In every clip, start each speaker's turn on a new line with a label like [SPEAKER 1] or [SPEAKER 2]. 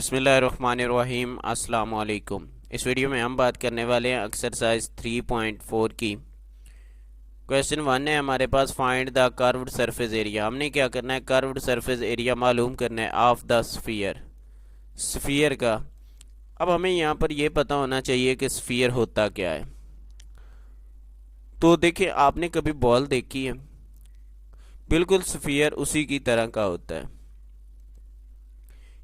[SPEAKER 1] बिस्मिल्लाहिर्रहमानिर्रहीम अस्सलाम वालेकुम। इस वीडियो में हम बात करने वाले हैं एक्सरसाइज 3.4 की। क्वेश्चन 1 है हमारे पास, find the curved surface area. हमने क्या करना है, कर्व्ड सरफेस एरिया मालूम करना है ऑफ द स्फीयर का। अब हमें यहाँ पर यह पता होना चाहिए कि स्फीयर होता क्या है। तो देखिए, आपने कभी बॉल देखी है? बिल्कुल स्फीयर उसी की तरह का होता है।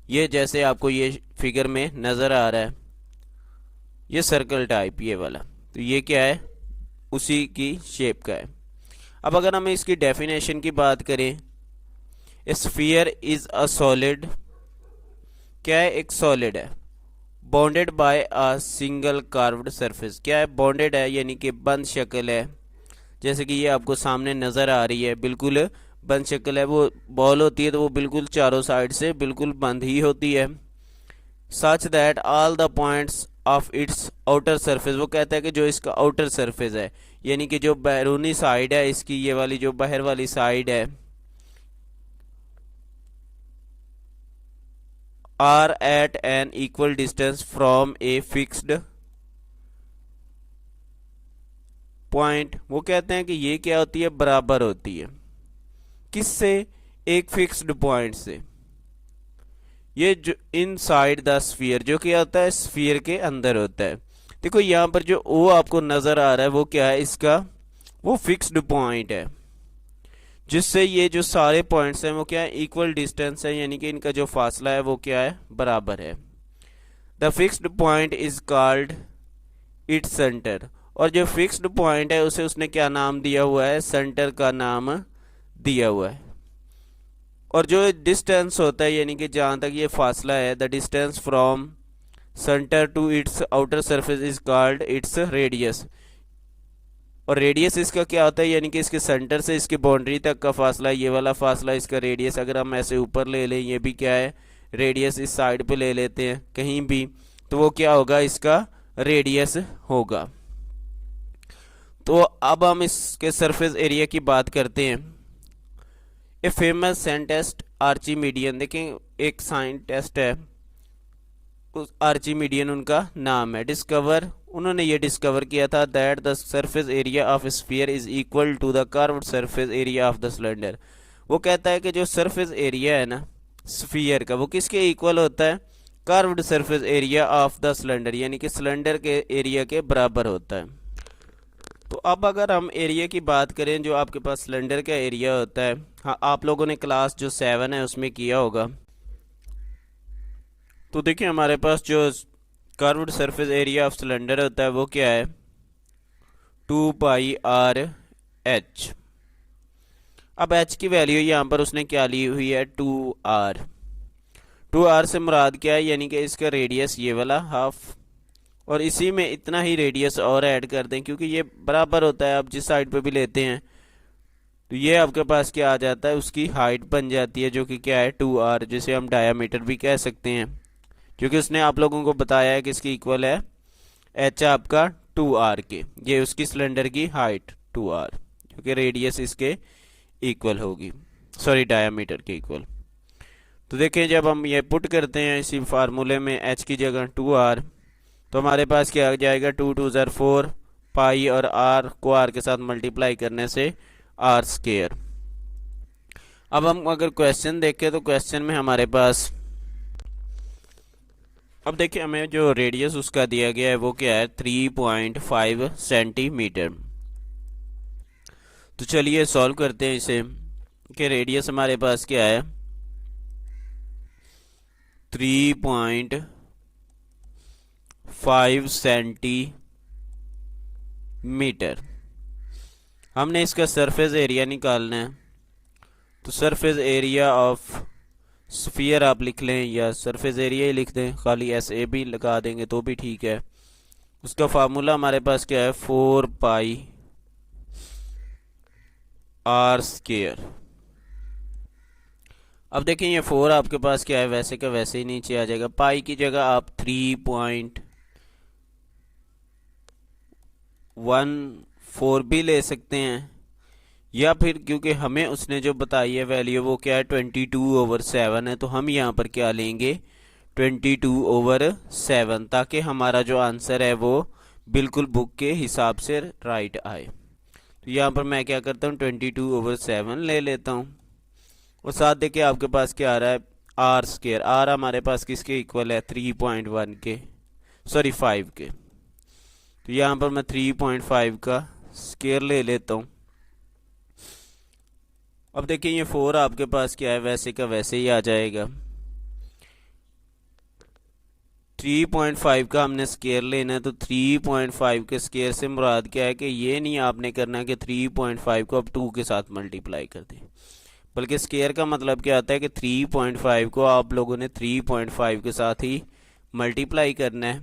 [SPEAKER 1] ये जैसे आपको ये फिगर में नज़र आ रहा है, ये सर्कल टाइप ये वाला, तो ये क्या है, उसी की शेप का है। अब अगर हम इसकी डेफिनेशन की बात करें, स्फीयर इज अ सॉलिड, क्या है, एक सॉलिड है, bonded by a single curved surface. क्या है, बॉन्डेड है यानी कि बंद शक्ल है। जैसे कि ये आपको सामने नज़र आ रही है, बिल्कुल बंद शक्ल है। वो बॉल होती है तो वो बिल्कुल चारों साइड से बिल्कुल बंद ही होती है। Such that all the points of its outer surface, वो कहता है कि जो इसका आउटर सरफेस है यानी कि जो बैरूनी साइड है इसकी, ये वाली जो बाहर वाली साइड है, are at an equal distance from a fixed point. वो कहते हैं कि ये क्या होती है, बराबर होती है किससे, एक फिक्स्ड पॉइंट से। ये जो इनसाइड द स्फीयर, जो क्या होता है, स्फीयर के अंदर होता है। देखो यहाँ पर जो ओ आपको नजर आ रहा है वो क्या है, इसका वो फिक्स्ड पॉइंट है, जिससे ये जो सारे पॉइंट्स हैं वो क्या है, इक्वल डिस्टेंस है, यानी कि इनका जो फासला है वो क्या है, बराबर है। The fixed point is called its centre, और जो फिक्स्ड पॉइंट है उसे उसने क्या नाम दिया हुआ है, सेंटर का नाम दिया हुआ है। और जो डिस्टेंस होता है यानी कि जहाँ तक ये फासला है, the distance from centre to its outer surface is called its radius. और रेडियस इसका क्या होता है, यानी कि इसके सेंटर से इसकी बाउंड्री तक का फासला, ये वाला फासला इसका रेडियस। अगर हम ऐसे ऊपर ले लें, ये भी क्या है, रेडियस, इस साइड पे ले लेते हैं कहीं भी, तो वो क्या होगा, इसका रेडियस होगा। तो अब हम इसके सरफेस एरिया की बात करते हैं। ए फेमस साइंटिस्ट आर्चिमीडियन, देखें एक साइंटिस्ट है, उस आर्चिमीडियन उनका नाम है, उन्होंने ये डिस्कवर किया था that the surface area of sphere is equal to the curved surface area of the cylinder. वो कहता है कि जो सरफेस एरिया है ना स्फीयर का, वो किसके इक्वल होता है, curved surface area of the cylinder, यानी कि सिलेंडर के एरिया के बराबर होता है। तो अब अगर हम एरिया की बात करें, जो आपके पास सिलेंडर का एरिया होता है, हाँ आप लोगों ने क्लास जो 7 है उसमें किया होगा। तो देखिए हमारे पास जो curved surface area of cylinder होता है वो क्या है, 2πr/h। अब h की वैल्यू यहाँ पर उसने क्या ली हुई है, 2r। 2r से मुराद क्या है, यानी कि इसका रेडियस ये वाला हाफ, और इसी में इतना ही रेडियस और ऐड कर दें क्योंकि ये बराबर होता है। आप जिस साइड पे भी लेते हैं तो ये आपके पास क्या आ जाता है, उसकी हाइट बन जाती है, जो कि क्या है, 2r, जिसे हम डायामीटर भी कह सकते हैं, क्योंकि उसने आप लोगों को बताया है कि इसकी इक्वल है h आपका 2r के। ये उसकी सिलेंडर की हाइट 2r, क्योंकि रेडियस इसके इक्वल होगी, सॉरी डायामीटर के इक्वल। तो देखें जब हम ये पुट करते हैं इसी फार्मूले में, h की जगह 2r, तो हमारे पास क्या आ जाएगा, 2 2 4 पाई, और r को r के साथ मल्टीप्लाई करने से r²। अब हम अगर क्वेश्चन देखें तो क्वेश्चन में हमारे पास, अब देखिए हमें जो रेडियस उसका दिया गया है वो क्या है, 3.5 सेंटीमीटर। तो चलिए सॉल्व करते हैं इसे, कि रेडियस हमारे पास क्या है, 3.5 सेंटीमीटर। हमने इसका सरफेस एरिया निकालना है। तो सरफेस एरिया ऑफ स्फीयर आप लिख लें, या सरफेस एरिया ही लिख दें, खाली SA भी लगा देंगे तो भी ठीक है। उसका फार्मूला हमारे पास क्या है, 4πr²। अब देखें ये 4 आपके पास क्या है, वैसे का वैसे ही नीचे आ जाएगा। पाई की जगह आप 3.14 भी ले सकते हैं, या फिर क्योंकि हमें उसने जो बताई है वैल्यू वो क्या है 22/7 है, तो हम यहाँ पर क्या लेंगे 22/7, ताकि हमारा जो आंसर है वो बिल्कुल बुक के हिसाब से राइट आए। तो यहाँ पर मैं क्या करता हूँ, 22/7 ले लेता हूँ। और साथ देखिए आपके पास क्या आ रहा है, आर स्केयर। आर हमारे पास किसके इक्वल है, 3.1 के, सॉरी 5 के। तो यहाँ पर मैं 3.5 का स्केयर ले लेता हूँ। अब देखिए ये 4 आपके पास क्या है, वैसे का वैसे ही आ जाएगा। 3.5 का हमने स्केयर लेना है, तो 3.5 के स्केयर से मुराद क्या है कि ये नहीं आपने करना कि 3.5 को अब 2 के साथ मल्टीप्लाई कर दें, बल्कि स्केयर का मतलब क्या आता है कि 3.5 को आप लोगों ने 3.5 के साथ ही मल्टीप्लाई करना है।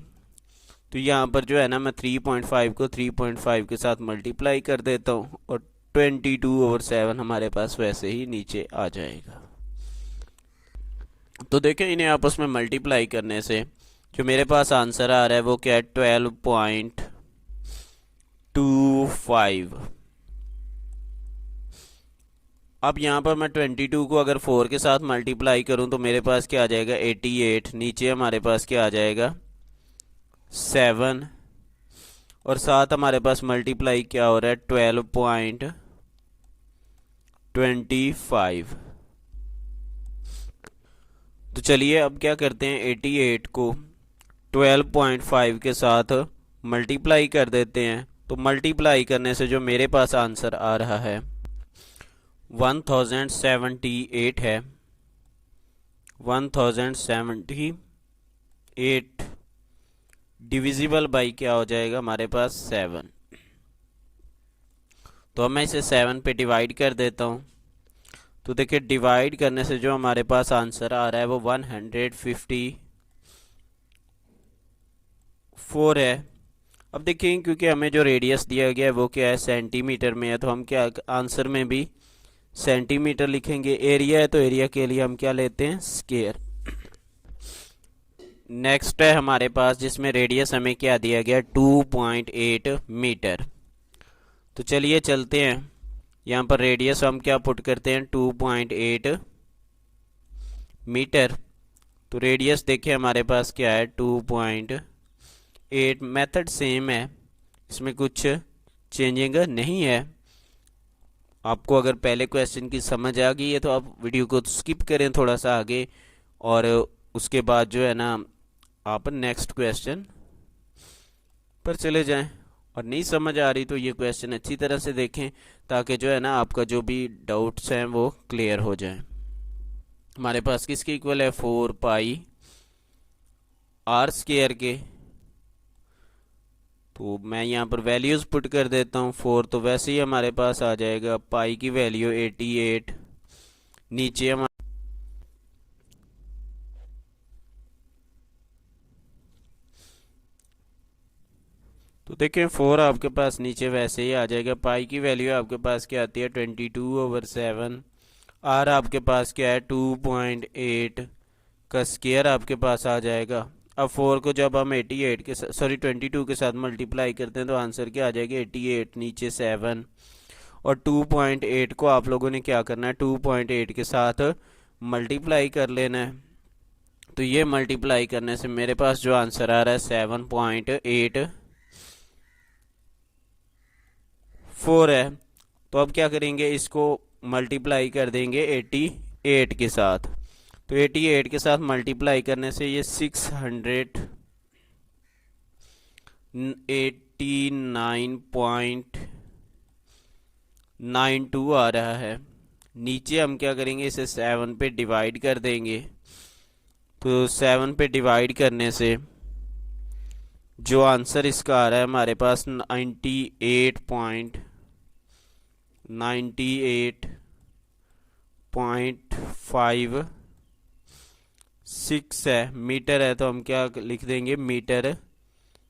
[SPEAKER 1] तो यहाँ पर जो है ना, मैं 3.5 को 3.5 के साथ मल्टीप्लाई कर देता हूँ और 22/7 हमारे पास वैसे ही नीचे आ जाएगा। तो देखें इन्हें आपस में मल्टीप्लाई करने से जो मेरे पास आंसर आ रहा है वो क्या है, 12.25। अब यहाँ पर मैं 22 को अगर 4 के साथ मल्टीप्लाई करूँ तो मेरे पास क्या आ जाएगा, 88। नीचे हमारे पास क्या आ जाएगा, 7। और साथ हमारे पास मल्टीप्लाई क्या हो रहा है, 12.25। तो चलिए अब क्या करते हैं, 88 को 12.5 के साथ मल्टीप्लाई कर देते हैं। तो मल्टीप्लाई करने से जो मेरे पास आंसर आ रहा है 1078 है। 1078 डिविजिबल बाई क्या हो जाएगा हमारे पास, 7। तो अब मैं इसे 7 पे डिवाइड कर देता हूँ। तो देखिए डिवाइड करने से जो हमारे पास आंसर आ रहा है वो 154 है। अब देखिए क्योंकि हमें जो रेडियस दिया गया है वो क्या है, सेंटीमीटर में है, तो हम क्या आंसर में भी सेंटीमीटर लिखेंगे। एरिया है तो एरिया के लिए हम क्या लेते हैं, स्केयर। नेक्स्ट है हमारे पास जिसमें रेडियस हमें क्या दिया गया, 2.8 मीटर। तो चलिए चलते हैं, यहाँ पर रेडियस हम क्या पुट करते हैं, 2.8 मीटर। तो रेडियस देखिए हमारे पास क्या है, 2.8। मेथड सेम है, इसमें कुछ चेंजिंग नहीं है। आपको अगर पहले क्वेश्चन की समझ आ गई है तो आप वीडियो को स्किप करें थोड़ा सा आगे, और उसके बाद जो है ना आप नेक्स्ट क्वेश्चन पर चले जाएं। और नहीं समझ आ रही तो ये क्वेश्चन अच्छी तरह से देखें, ताकि जो है ना आपका जो भी डाउट्स हैं वो क्लियर हो जाएं। हमारे पास किसके इक्वल है, 4 पाई आर स्केयर के। तो मैं यहाँ पर वैल्यूज पुट कर देता हूँ। 4 तो वैसे ही हमारे पास आ जाएगा, पाई की वैल्यू 88। नीचे हमारे तो देखिए 4 आपके पास नीचे वैसे ही आ जाएगा। पाई की वैल्यू आपके पास क्या आती है, 22/7। आर आपके पास क्या है, 2.8 का स्केयर आपके पास आ जाएगा। अब 4 को जब हम 88 के सॉरी 22 के साथ मल्टीप्लाई करते हैं तो आंसर क्या आ जाएगा, 88। नीचे 7 और 2.8 को आप लोगों ने क्या करना है, 2.8 के साथ मल्टीप्लाई कर लेना है। तो ये मल्टीप्लाई करने से मेरे पास जो आंसर आ रहा है 7.84 है। तो अब क्या करेंगे, इसको मल्टीप्लाई कर देंगे 88 के साथ। तो 88 के साथ मल्टीप्लाई करने से ये 689.92 आ रहा है। नीचे हम क्या करेंगे, इसे 7 पे डिवाइड कर देंगे। तो 7 पे डिवाइड करने से जो आंसर इसका आ रहा है हमारे पास 98.96 है। मीटर है तो हम क्या लिख देंगे, मीटर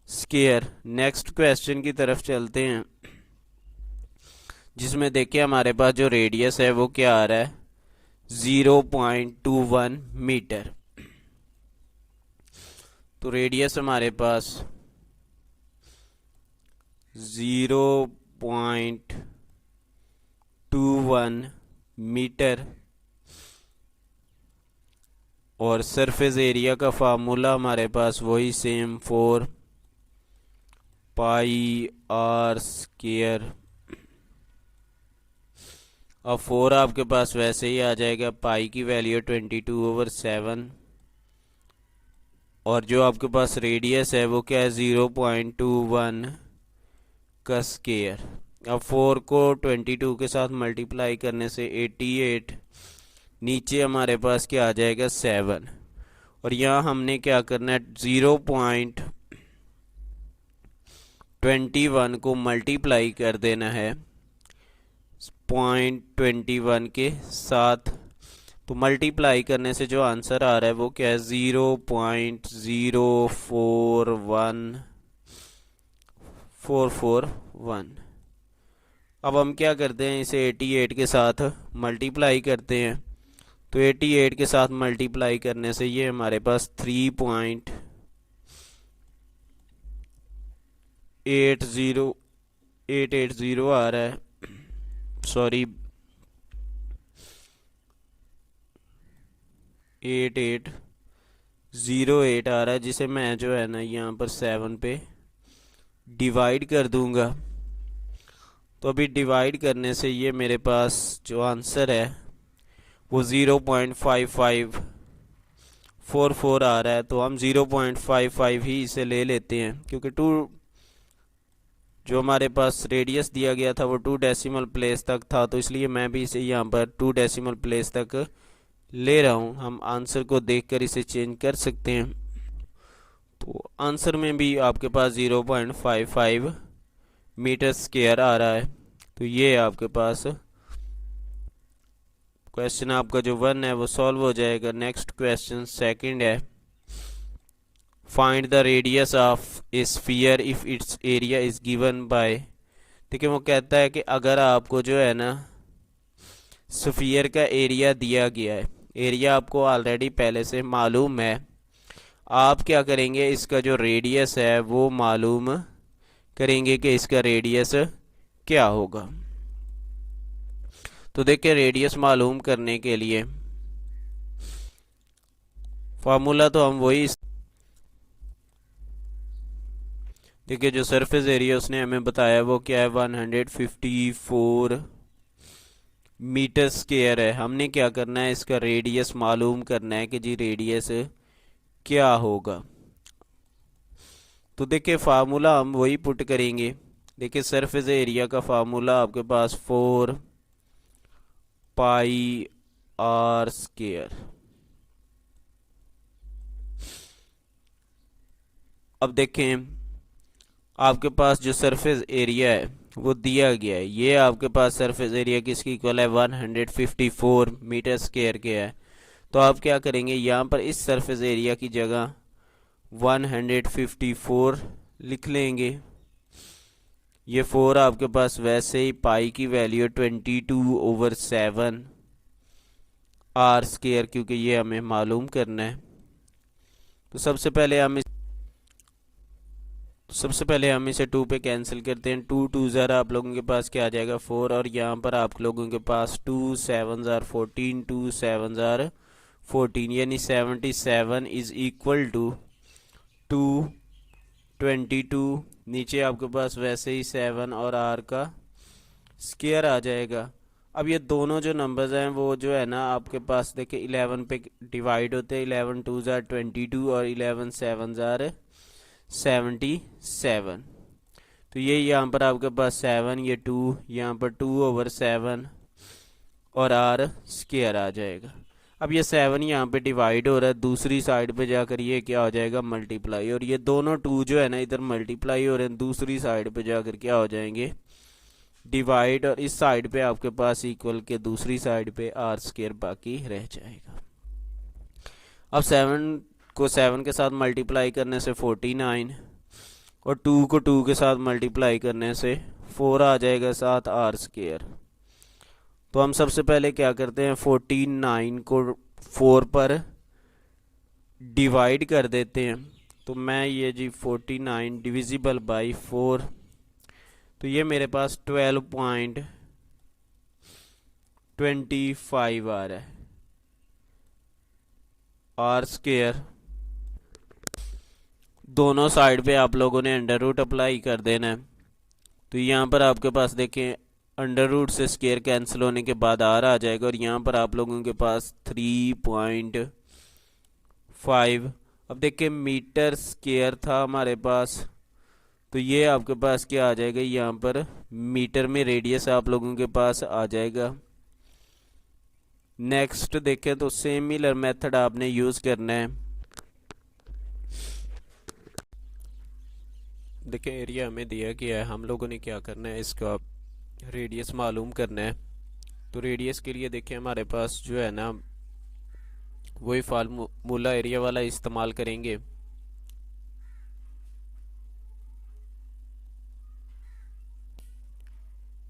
[SPEAKER 1] स्केयर। नेक्स्ट क्वेश्चन की तरफ चलते हैं, जिसमें देखिए हमारे पास जो रेडियस है वो क्या आ रहा है, 0.21 मीटर। तो रेडियस हमारे पास 0.21 मीटर और सरफेस एरिया का फार्मूला हमारे पास वही सेम 4 पाई आर स्क्वायर। अब 4 आपके पास वैसे ही आ जाएगा, पाई की वैल्यू 22/7 और जो आपके पास रेडियस है वो क्या है 0.21 का स्क्वायर। अब 4 को 22 के साथ मल्टीप्लाई करने से 88, नीचे हमारे पास क्या आ जाएगा 7 और यहाँ हमने क्या करना है 0.21 को मल्टीप्लाई कर देना है 0.21 के साथ। तो मल्टीप्लाई करने से जो आंसर आ रहा है वो क्या है 0.041441। अब हम क्या करते हैं, इसे 88 के साथ मल्टीप्लाई करते हैं। तो 88 के साथ मल्टीप्लाई करने से ये हमारे पास 3.880 आ रहा है, सॉरी 8808 आ रहा है, जिसे मैं जो है ना यहाँ पर 7 पे डिवाइड कर दूंगा। तो अभी डिवाइड करने से ये मेरे पास जो आंसर है वो 0.5544 आ रहा है। तो हम 0.55 ही इसे ले लेते हैं, क्योंकि जो हमारे पास रेडियस दिया गया था वो 2 डेसिमल प्लेस तक था, तो इसलिए मैं भी इसे यहाँ पर 2 डेसिमल प्लेस तक ले रहा हूँ। हम आंसर को देखकर इसे चेंज कर सकते हैं। तो आंसर में भी आपके पास 0.55 मीटर स्क्वायर आ रहा है। तो ये आपके पास क्वेश्चन आपका जो 1 है वो सॉल्व हो जाएगा। नेक्स्ट क्वेश्चन सेकंड है, find the radius of A sphere if it's area is given by. देखिए वो कहता है कि अगर आपको जो है ना स्फीयर का एरिया दिया गया है, एरिया आपको ऑलरेडी पहले से मालूम है, आप क्या करेंगे इसका जो रेडियस है वो मालूम करेंगे कि इसका रेडियस क्या होगा। तो देखिए रेडियस मालूम करने के लिए फार्मूला तो हम वही, देखिए जो सरफेस एरिया उसने हमें बताया वो क्या है 154 मीटर स्क्वायर है। हमने क्या करना है, इसका रेडियस मालूम करना है कि जी रेडियस क्या होगा। तो देखिए फार्मूला हम वही पुट करेंगे। देखिए सरफेस एरिया का फार्मूला आपके पास 4 पाई आर स्क्वायर। अब देखें आपके पास जो सरफेस एरिया है वो दिया गया है, ये आपके पास सरफेस एरिया किसकी इक्वल है 154 मीटर स्क्वायर के है। तो आप क्या करेंगे, यहाँ पर इस सरफेस एरिया की जगह 154 लिख लेंगे। ये 4 आपके पास वैसे ही पाई की वैल्यू 22/7 आर स्क्वायर, क्योंकि ये हमें मालूम करना है। तो सबसे पहले हम इसे 2 पे कैंसिल करते हैं। 2 2 ज़रा आप लोगों के पास क्या आ जाएगा 4, और यहाँ पर आप लोगों के पास 2 7 ज़ार 14, 2 7 ज़ार 14, यानी 77 इज इक्वल टू 222। नीचे आपके पास वैसे ही 7 और आर का स्क्वायर आ जाएगा। अब ये दोनों जो नंबर्स हैं वो जो है ना आपके पास देखिए 11 पे डिवाइड होते हैं। 11 2 ज़ार 22 और 11 7 ज़ार 77। तो ये यहाँ पर आपके पास 7, ये 2, यहाँ पर 2/7 और आर स्क्वायर आ जाएगा। अब ये 7 यहाँ पे डिवाइड हो रहा है, दूसरी साइड पे जाकर ये क्या हो जाएगा मल्टीप्लाई, और ये दोनों 2 जो है ना इधर मल्टीप्लाई हो रहे हैं, दूसरी साइड पे जाकर क्या हो जाएंगे डिवाइड, और इस साइड पे आपके पास इक्वल के दूसरी साइड पे आर स्क्वायर बाकी रह जाएगा। अब 7 को 7 के साथ मल्टीप्लाई करने से 49, और 2 को 2 के साथ मल्टीप्लाई करने से 4 आ जाएगा साथ आर स्क्वायर। तो हम सबसे पहले क्या करते हैं 49 को 4 पर डिवाइड कर देते हैं। तो मैं ये जी 49 डिविजिबल बाई 4, तो ये मेरे पास 12.25 आ रहा है। आर स्क्वायर, दोनों साइड पे आप लोगों ने अंडर रूट अप्लाई कर देना है। तो यहाँ पर आपके पास देखें अंडर रूट से स्क्वायर कैंसिल होने के बाद आर आ जाएगा, और यहाँ पर आप लोगों के पास 3.5। अब देखिए मीटर स्क्वायर था हमारे पास, तो ये आपके पास क्या आ जाएगा, यहाँ पर मीटर में रेडियस आप लोगों के पास आ जाएगा। नेक्स्ट देखें तो सिमिलर मेथड आपने यूज़ करना है। देखिए एरिया हमें दिया गया है, हम लोगों ने क्या करना है, इसका रेडियस मालूम करना है। तो रेडियस के लिए देखिए हमारे पास जो है ना वही फार्मूला एरिया वाला इस्तेमाल करेंगे।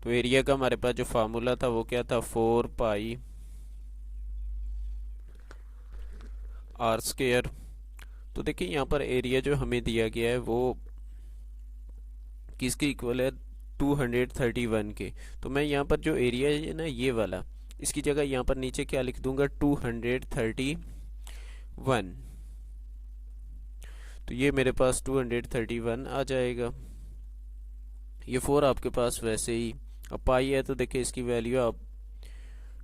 [SPEAKER 1] तो एरिया का हमारे पास जो फार्मूला था वो क्या था, 4 पाई आर स्क्वायर। तो देखिए यहाँ पर एरिया जो हमें दिया गया है वो किसके इक्वल है, 231 के। तो मैं यहाँ पर जो एरिया है ना ये वाला, इसकी जगह यहाँ पर नीचे क्या लिख दूंगा, 231। तो ये मेरे पास 231 आ जाएगा। ये 4 आपके पास वैसे ही, अब पाई है तो देखिए इसकी वैल्यू आप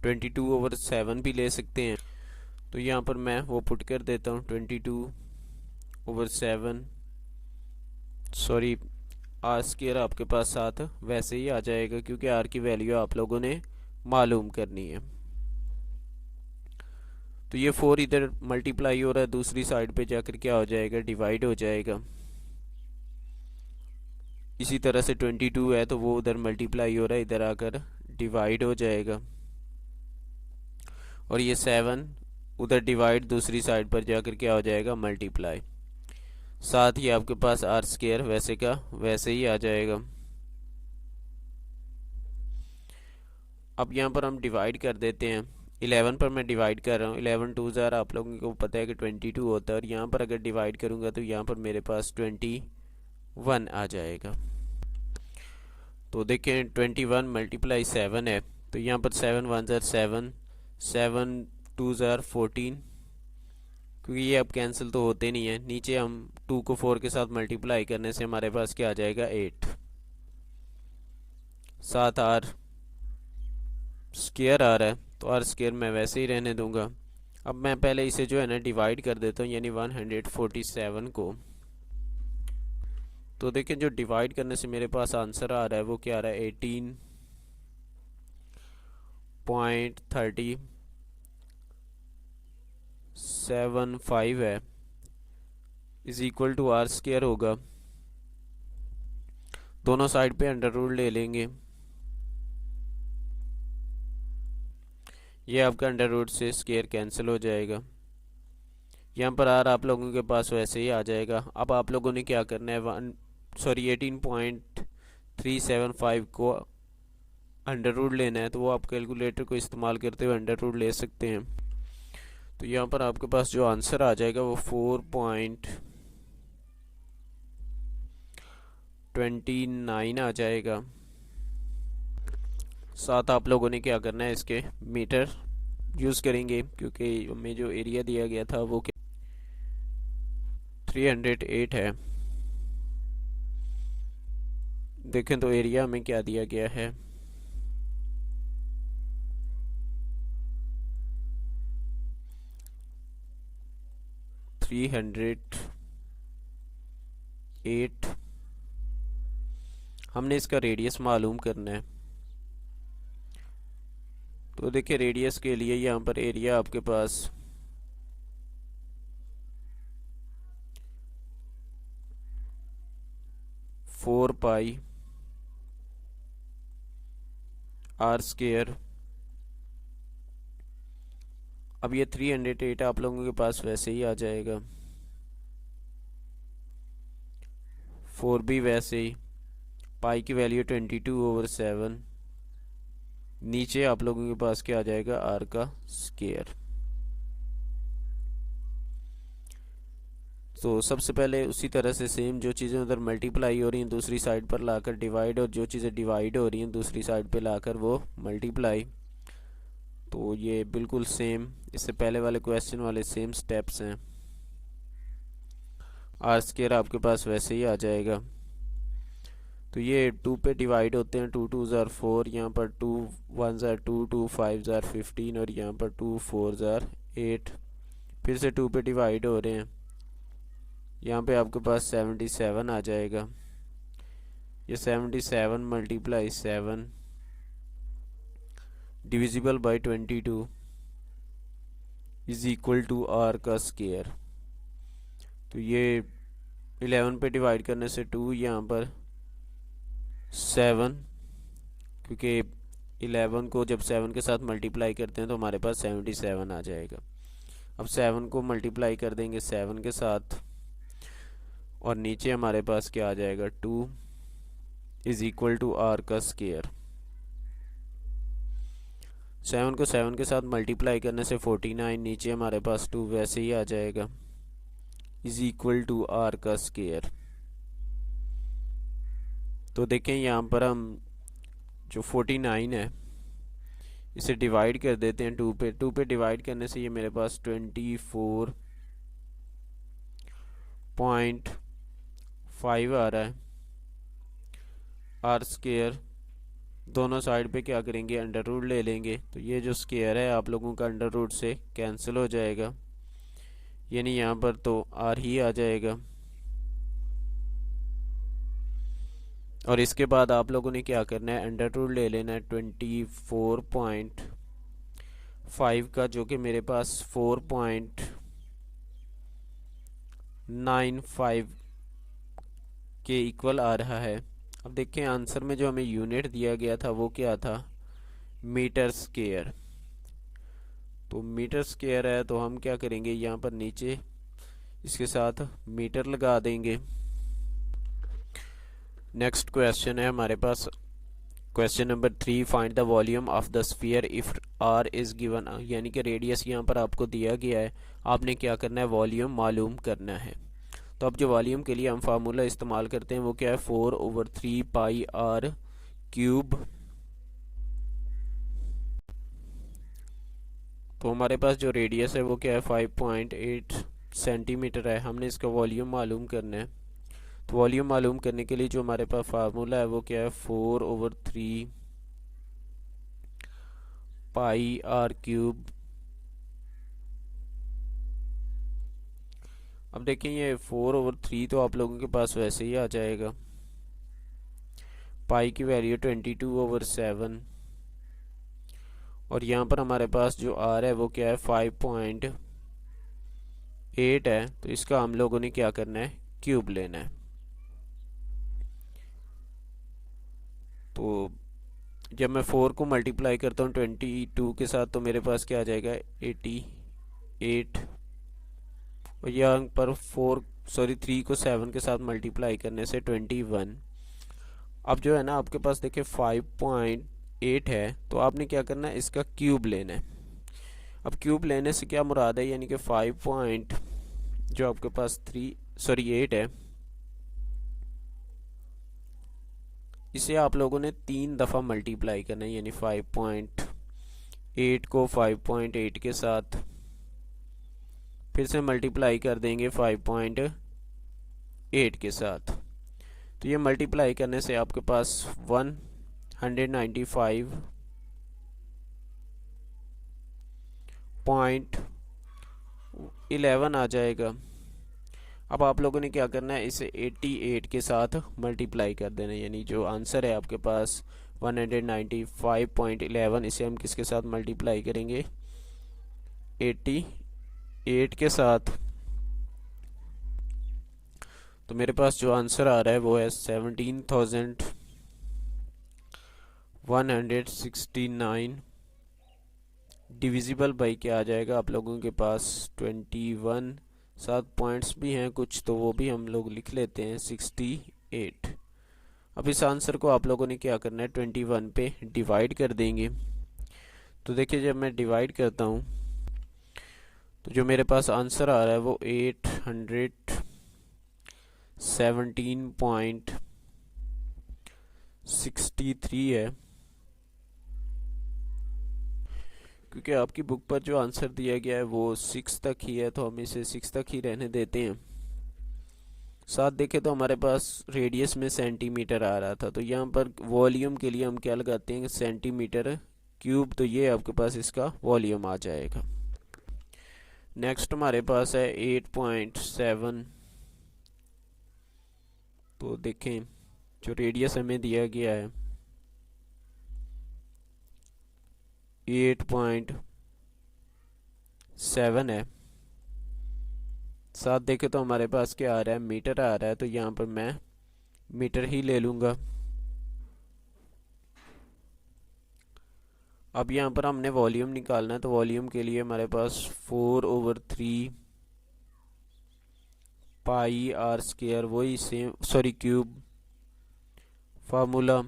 [SPEAKER 1] 22/7 भी ले सकते हैं। तो यहाँ पर मैं वो पुट कर देता हूँ 22/7, सॉरी आर स्क्वायर आपके पास साथ वैसे ही आ जाएगा, क्योंकि आर की वैल्यू आप लोगों ने मालूम करनी है। तो ये 4 इधर मल्टीप्लाई हो रहा है, दूसरी साइड पे जाकर क्या हो जाएगा, डिवाइड हो जाएगा। इसी तरह से 22 है तो वो उधर मल्टीप्लाई हो रहा है, इधर आकर डिवाइड हो जाएगा। और ये 7 उधर डिवाइड, दूसरी साइड पर जाकर क्या हो जाएगा, मल्टीप्लाई। साथ ही आपके पास आर स्क्वायर वैसे का वैसे ही आ जाएगा। अब यहाँ पर हम डिवाइड कर देते हैं, 11 पर मैं डिवाइड कर रहा हूँ, 11 2 ज़ार आप लोगों को पता है कि 22 होता है, और यहाँ पर अगर डिवाइड करूँगा तो यहाँ पर मेरे पास 21 आ जाएगा। तो देखें 21 मल्टीप्लाई 7 है, तो यहाँ पर 7 1 ज़ार 7, 7 2 ज़ार 14, क्योंकि ये अब कैंसिल तो होते नहीं है। नीचे हम 2 को 4 के साथ मल्टीप्लाई करने से हमारे पास क्या आ जाएगा, 8। साथ आर स्क्वायर आ रहा है, तो आर स्क्वायर मैं वैसे ही रहने दूंगा। अब मैं पहले इसे जो है ना डिवाइड कर देता हूँ, यानी 147 को। तो देखिए जो डिवाइड करने से मेरे पास आंसर आ रहा है वो क्या आ रहा है, 18.3075 है, is equal to r square होगा। दोनों साइड पे अंडर रूट ले लेंगे, ये आपका अंडर रूट से स्क्वायर कैंसिल हो जाएगा। यहाँ पर आर आप लोगों के पास वैसे ही आ जाएगा। अब आप लोगों ने क्या करना है, 18.375 को अंडर रूट लेना है, तो वो आप कैलकुलेटर को इस्तेमाल करते हुए अंडर रूट ले सकते हैं। तो यहाँ पर आपके पास जो आंसर आ जाएगा वो 4.29 आ जाएगा। साथ आप लोगों ने क्या करना है, इसके मीटर यूज़ करेंगे, क्योंकि हमें जो एरिया दिया गया था वो 308 है। देखें तो एरिया हमें क्या दिया गया है, 308। हमने इसका रेडियस मालूम करना है। तो देखिए रेडियस के लिए यहाँ पर एरिया आपके पास 4 पाई आर स्क्वायर। अब ये 308 आप लोगों के पास वैसे ही आ जाएगा, 4 भी वैसे ही, पाई की वैल्यू 22/7। नीचे आप लोगों के पास क्या आ जाएगा, आर का स्क्वायर। तो सबसे पहले उसी तरह से सेम जो चीज़ें उधर मल्टीप्लाई हो रही हैं दूसरी साइड पर लाकर डिवाइड, और जो चीज़ें डिवाइड हो रही हैं दूसरी साइड पे लाकर वो मल्टीप्लाई। तो ये बिल्कुल सेम इससे पहले वाले क्वेश्चन वाले सेम स्टेप्स हैं। आर स्क्वायर आपके पास वैसे ही आ जाएगा। तो ये 2 पे डिवाइड होते हैं, 2 2 ज़ार 4, यहाँ पर 2 1 ज़ार 2, 2 5 ज़ार 15 और यहाँ पर 2 4 ज़ार 8। फिर से 2 पे डिवाइड हो रहे हैं, यहाँ पे आपके पास 77 आ जाएगा। ये 77 multiply 7 divisible by 22 is equal to r का स्क्वायर। तो ये 11 पे डिवाइड करने से 2, यहाँ पर 7, क्योंकि 11 को जब 7 के साथ मल्टीप्लाई करते हैं तो हमारे पास 77 आ जाएगा। अब 7 को मल्टीप्लाई कर देंगे 7 के साथ और नीचे हमारे पास क्या आ जाएगा, 2 इज इक्वल टू आर का स्क्वायर। 7 को 7 के साथ मल्टीप्लाई करने से 49, नीचे हमारे पास 2 वैसे ही आ जाएगा, इज इक्वल टू आर का स्क्वायर। तो देखें यहाँ पर हम जो 49 है इसे डिवाइड कर देते हैं 2 पे। 2 पे डिवाइड करने से ये मेरे पास 24.5 आ रहा है। आर स्क्वायर दोनों साइड पे क्या करेंगे, अंडर रूट ले लेंगे। तो ये जो स्क्वायर है आप लोगों का अंडर रूट से कैंसिल हो जाएगा, यानी यहाँ पर तो आर ही आ जाएगा। और इसके बाद आप लोगों ने क्या करना है, अंडर रूट ले लेना है 24.5 का, जो कि मेरे पास 4.95 के इक्वल आ रहा है। अब देखें आंसर में जो हमें यूनिट दिया गया था वो क्या था, मीटर स्क्वायर। तो मीटर स्क्वायर है तो हम क्या करेंगे, यहाँ पर नीचे इसके साथ मीटर लगा देंगे। नेक्स्ट क्वेश्चन है हमारे पास question number 3, find the volume of the sphere if r is given. यानी कि रेडियस यहाँ पर आपको दिया गया है, आपने क्या करना है, वॉल्यूम मालूम करना है। तो अब जो वॉल्यूम के लिए हम फार्मूला इस्तेमाल करते हैं वो क्या है, 4/3 पाई आर क्यूब। तो हमारे पास जो रेडियस है वो क्या है, 5.8 सेंटीमीटर है। हमने इसका वॉल्यूम मालूम करना है। तो वॉल्यूम मालूम करने के लिए जो हमारे पास फार्मूला है वो क्या है, 4/3 पाई आर क्यूब। अब देखें ये 4/3 तो आप लोगों के पास वैसे ही आ जाएगा। पाई की वैल्यू 22/7 और यहाँ पर हमारे पास जो आर है वो क्या है, 5.8 है। तो इसका हम लोगों ने क्या करना है, क्यूब लेना है। तो जब मैं 4 को मल्टीप्लाई करता हूँ 22 के साथ तो मेरे पास क्या आ जाएगा, 88। और यहाँ पर 3 को 7 के साथ मल्टीप्लाई करने से 21। अब जो है ना आपके पास देखिए 5.8 है तो आपने क्या करना है, इसका क्यूब लेना है। अब क्यूब लेने से क्या मुराद है, यानी कि 5 जो आपके पास 8 है, इसे आप लोगों ने 3 दफ़ा मल्टीप्लाई करना है। यानी 5.8 को 5.8 के साथ फिर से मल्टीप्लाई कर देंगे 5.8 के साथ। तो ये मल्टीप्लाई करने से आपके पास 195.11 आ जाएगा। अब आप लोगों ने क्या करना है, इसे 88 के साथ मल्टीप्लाई कर देना है। यानी जो आंसर है आपके पास 195.11, इसे हम किसके साथ मल्टीप्लाई करेंगे, 88 के साथ। तो मेरे पास जो आंसर आ रहा है वो है 17,169 डिविजिबल बाई क्या आ जाएगा, आप लोगों के पास 21, 7 पॉइंट्स भी हैं कुछ तो वो भी हम लोग लिख लेते हैं, 68। अब इस आंसर को आप लोगों ने क्या करना है, 21 पे डिवाइड कर देंगे। तो देखिए जब मैं डिवाइड करता हूँ तो जो मेरे पास आंसर आ रहा है वो 817.63 है। क्योंकि आपकी बुक पर जो आंसर दिया गया है वो 6 तक ही है, तो हम इसे 6 तक ही रहने देते हैं। साथ देखें तो हमारे पास रेडियस में सेंटीमीटर आ रहा था, तो यहाँ पर वॉल्यूम के लिए हम क्या लगाते हैं, सेंटीमीटर क्यूब, तो ये आपके पास इसका वॉल्यूम आ जाएगा। नेक्स्ट हमारे पास है 8.7। तो देखें जो रेडियस हमें दिया गया है 8.7 है। साथ देखें तो हमारे पास क्या आ रहा है, मीटर आ रहा है, तो यहाँ पर मैं मीटर ही ले लूँगा। अब यहाँ पर हमने वॉल्यूम निकालना है, तो वॉल्यूम के लिए हमारे पास 4/3 पाई आर स्क्वायर, वही सेम, सॉरी क्यूब फार्मूला।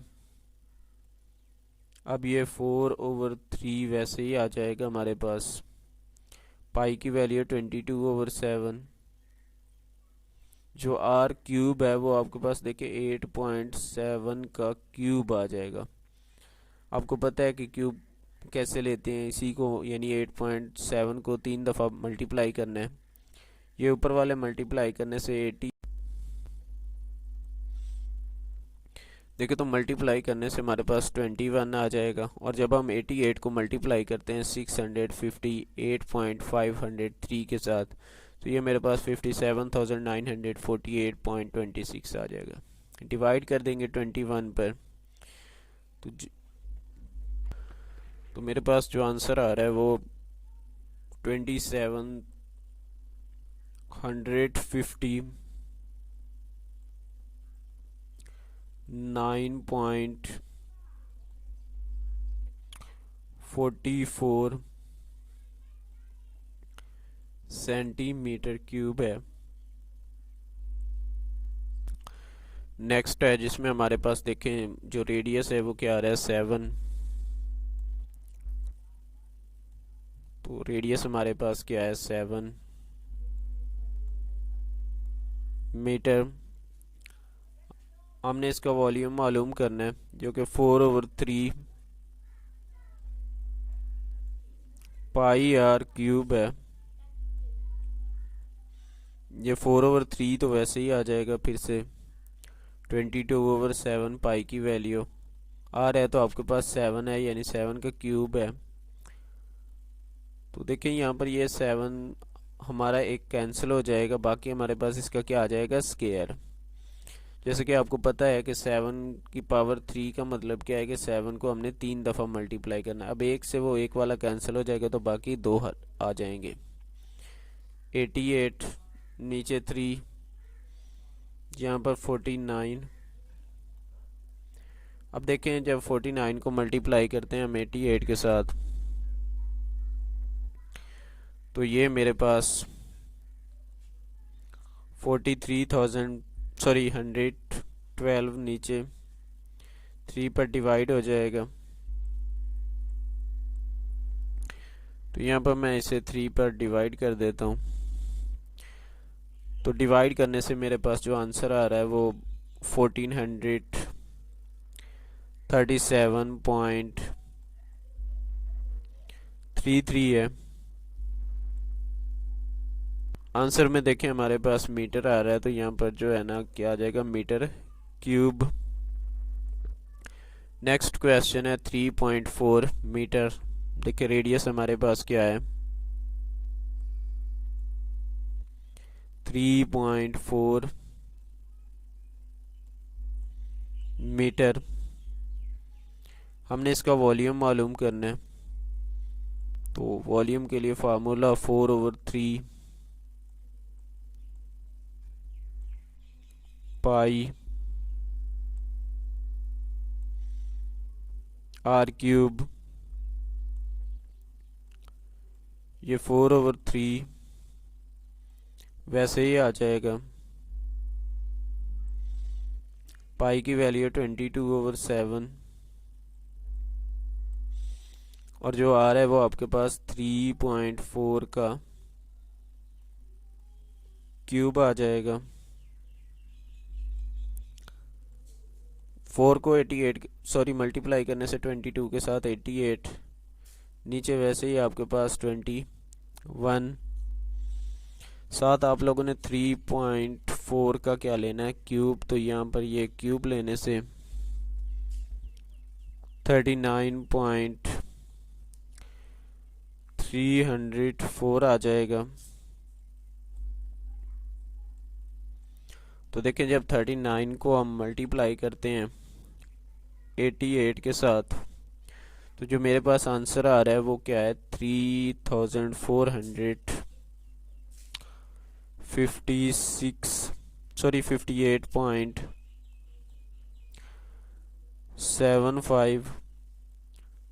[SPEAKER 1] अब ये 4/3 वैसे ही आ जाएगा हमारे पास। पाई की वैल्यू 22/7। जो आर क्यूब है वो आपके पास देखिए 8.7 का क्यूब आ जाएगा। आपको पता है कि क्यूब कैसे लेते हैं, इसी को यानी 8.7 को 3 दफ़ा मल्टीप्लाई करना है। ये ऊपर वाले मल्टीप्लाई करने से 80, देखिए तो मल्टीप्लाई करने से हमारे पास 21 आ जाएगा। और जब हम 88 को मल्टीप्लाई करते हैं 658.503 के साथ, तो ये मेरे पास 57,948.26 आ जाएगा। डिवाइड कर देंगे 21 पर, तो मेरे पास जो आंसर आ रहा है वो 2759.44 सेंटीमीटर क्यूब है। नेक्स्ट है जिसमें हमारे पास देखें जो रेडियस है वो क्या आ रहा है 7। तो रेडियस हमारे पास क्या है 7 मीटर। हमने इसका वॉल्यूम मालूम करना है जो कि 4/3 पाई आर क्यूब है। ये 4/3 तो वैसे ही आ जाएगा, फिर से 22/7 पाई की वैल्यू आर है, तो आपके पास 7 है यानी 7 का क्यूब है। तो देखिए यहाँ पर ये 7 हमारा एक कैंसिल हो जाएगा, बाकी हमारे पास इसका क्या आ जाएगा स्क्वायर। जैसे कि आपको पता है कि 7 की पावर 3 का मतलब क्या है कि 7 को हमने 3 दफ़ा मल्टीप्लाई करना है। अब एक से वो एक वाला कैंसिल हो जाएगा, तो बाकी 2 आ जाएंगे। 88 नीचे 3, यहाँ पर 49। अब देखें जब 49 को मल्टीप्लाई करते हैं हम 88 के साथ, तो ये मेरे पास 112 नीचे 3 पर डिवाइड हो जाएगा। तो यहाँ पर मैं इसे 3 पर डिवाइड कर देता हूँ। तो डिवाइड करने से मेरे पास जो आंसर आ रहा है वो 1437.33 है। आंसर में देखें हमारे पास मीटर आ रहा है, तो यहाँ पर जो है ना क्या आ जाएगा मीटर क्यूब। नेक्स्ट क्वेश्चन है 3.4 मीटर। देखिए रेडियस हमारे पास क्या है 3.4 मीटर। हमने इसका वॉल्यूम मालूम करना है, तो वॉल्यूम के लिए फार्मूला 4/3 पाई आर क्यूब। ये 4/3 वैसे ही आ जाएगा। पाई की वैल्यू 22/7 और जो आर है वो आपके पास 3.4 का क्यूब आ जाएगा। 4 को 88 सॉरी मल्टीप्लाई करने से 22 के साथ 88, नीचे वैसे ही आपके पास 21। साथ आप लोगों ने 3.4 का क्या लेना है, क्यूब। तो यहाँ पर ये क्यूब लेने से 39.304 आ जाएगा। तो देखें, जब 39 को हम मल्टीप्लाई करते हैं 88 के साथ, तो जो मेरे पास आंसर आ रहा है वो क्या है, 58.75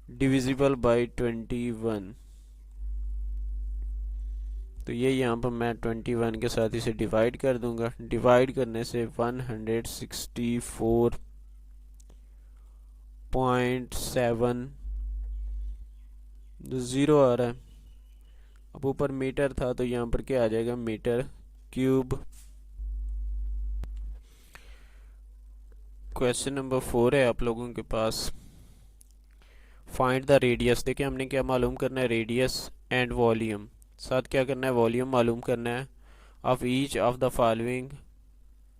[SPEAKER 1] डिविजिबल बाई 21। तो ये यहाँ पर मैं 21 के साथ इसे डिवाइड कर दूंगा। डिवाइड करने से 164.70 आ रहा है। अब ऊपर मीटर था तो यहाँ पर क्या आ जाएगा, मीटर क्यूब। क्वेश्चन नंबर 4 है आप लोगों के पास। Find the radius. देखिए हमने क्या मालूम करना है, रेडियस एंड वॉल्यूम। साथ क्या करना है, वॉल्यूम मालूम करना है of each of the following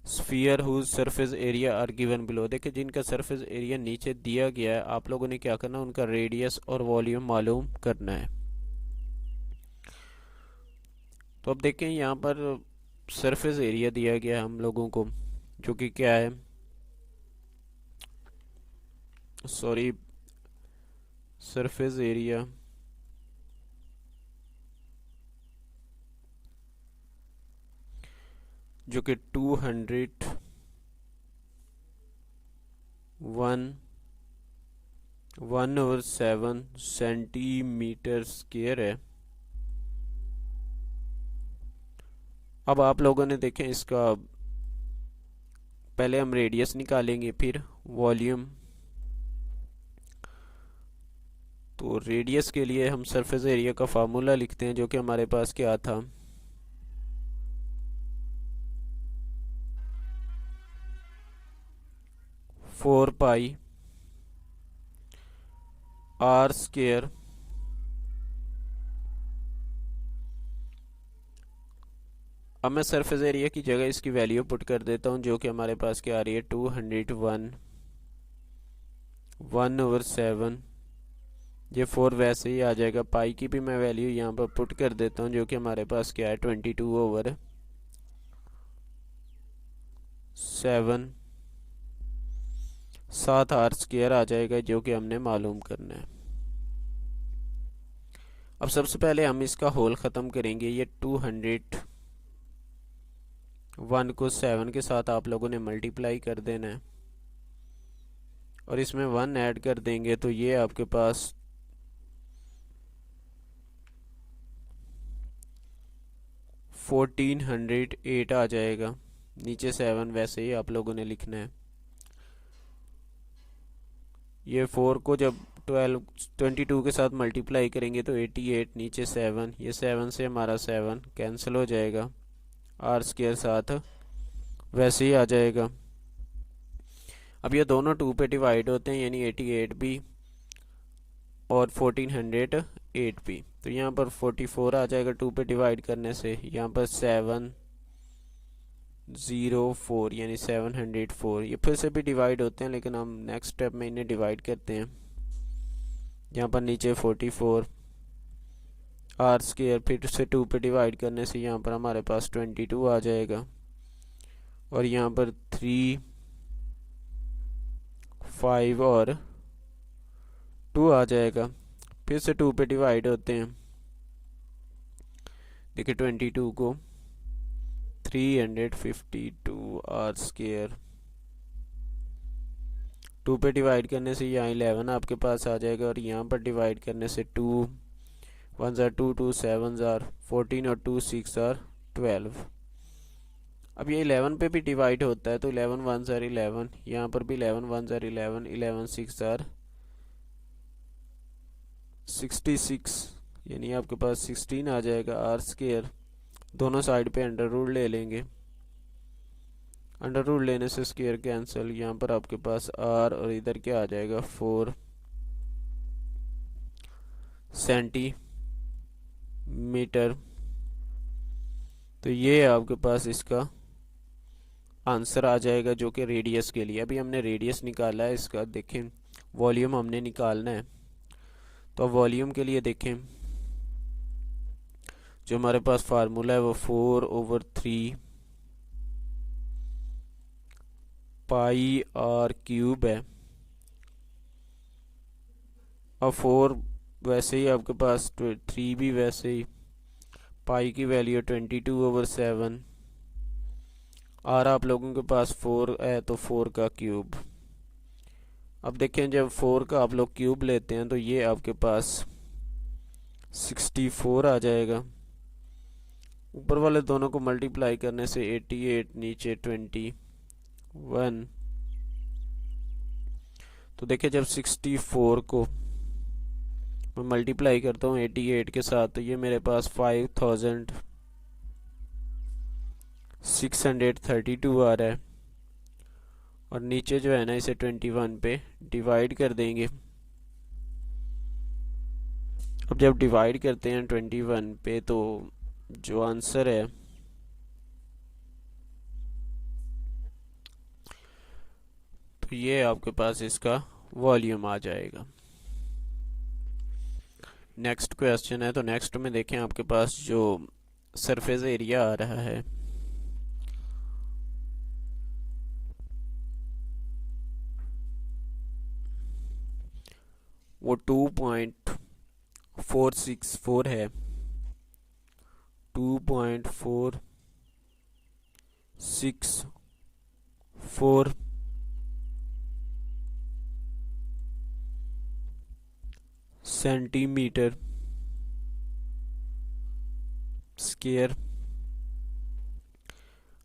[SPEAKER 1] sphere whose surface area are given below. देखिए जिनका सरफेस एरिया नीचे दिया गया है, आप लोगों ने क्या करना है, उनका रेडियस और वॉल्यूम मालूम करना है। तो अब देखें यहाँ पर सरफेस एरिया दिया गया है हम लोगों को, जो कि क्या है, सॉरी, सरफेस एरिया जो कि 1/7 सेंटीमीटर स्क्वायर है। अब आप लोगों ने देखें इसका, पहले हम रेडियस निकालेंगे फिर वॉल्यूम। तो रेडियस के लिए हम सरफेस एरिया का फार्मूला लिखते हैं, जो कि हमारे पास क्या था, फोर पाई आर स्क्वायर अब मैं सरफेस एरिया की जगह इसकी वैल्यू पुट कर देता हूँ, जो कि हमारे पास क्या आ रही है, 201/7। ये 4 वैसे ही आ जाएगा। पाई की भी मैं वैल्यू यहाँ पर पुट कर देता हूँ, जो कि हमारे पास क्या है, 22/7। 7 आर स्क्वायर आ जाएगा, जो कि हमने मालूम करना है। अब सबसे पहले हम इसका होल ख़त्म करेंगे। ये 201 को 7 के साथ आप लोगों ने मल्टीप्लाई कर देना है और इसमें 1 ऐड कर देंगे, तो ये आपके पास 1408 आ जाएगा। नीचे 7 वैसे ही आप लोगों ने लिखना है। ये 4 को जब 22 के साथ मल्टीप्लाई करेंगे तो 88, नीचे 7, ये 7 से हमारा 7 कैंसिल हो जाएगा, आर स्क्वायर साथ वैसे ही आ जाएगा। अब ये दोनों 2 पे डिवाइड होते हैं, यानी 88 भी और 1408 भी। तो यहाँ पर 44 आ जाएगा 2 पे डिवाइड करने से। यहाँ पर 704 यानी 704। ये फिर से भी डिवाइड होते हैं, लेकिन हम नेक्स्ट स्टेप में इन्हें डिवाइड करते हैं। यहाँ पर नीचे 44 आर स्क्वायर, फिर से 2 पे डिवाइड करने से यहाँ पर हमारे पास 22 आ जाएगा और यहाँ पर 3, 5 और 2 आ जाएगा। फिर से 2 पे डिवाइड होते हैं। देखिए 22 को 352 आर स्क्वायर 2 पे डिवाइड करने से यहाँ 11 आपके पास आ जाएगा और यहाँ पर डिवाइड करने से 2 1 ज़ार 2, 2 7 ज़ार 14 और 2 6 ज़ार 12। अब ये 11 पे भी डिवाइड होता है, तो 11 1 ज़ार 11, यहाँ पर भी 11 1 ज़ार 11, 11 6 ज़ार 66, यानी आपके पास 16 आ जाएगा आर स्क्वायर। दोनों साइड पे अंडर रूल ले लेंगे। अंडर रूल लेने से स्क्वायर कैंसिल, यहाँ पर आपके पास आर और इधर क्या आ जाएगा 4। सेंटीमीटर। तो ये आपके पास इसका आंसर आ जाएगा जो कि रेडियस के लिए। अभी हमने रेडियस निकाला है इसका, देखें वॉल्यूम हमने निकालना है। तो वॉल्यूम के लिए देखें जो हमारे पास फार्मूला है वो 4/3 पाई आर क्यूब है। और 4 वैसे ही आपके पास 3 भी वैसे ही, पाई की वैल्यू 22/7। और आप लोगों के पास 4 है तो 4 का क्यूब। अब देखें जब 4 का आप लोग क्यूब लेते हैं तो ये आपके पास 64 आ जाएगा। ऊपर वाले दोनों को मल्टीप्लाई करने से 88, नीचे 21। तो देखिए जब 64 को मैं मल्टीप्लाई करता हूँ 88 के साथ तो ये मेरे पास 5632 आ रहा है। और नीचे जो है ना इसे 21 पे डिवाइड कर देंगे। अब जब डिवाइड करते हैं 21 पे तो जो आंसर है तो ये आपके पास इसका वॉल्यूम आ जाएगा। नेक्स्ट क्वेश्चन है, तो नेक्स्ट में देखें आपके पास जो सरफेस एरिया आ रहा है वो 2.464 है। 2.464 सेंटीमीटर स्क्वायर।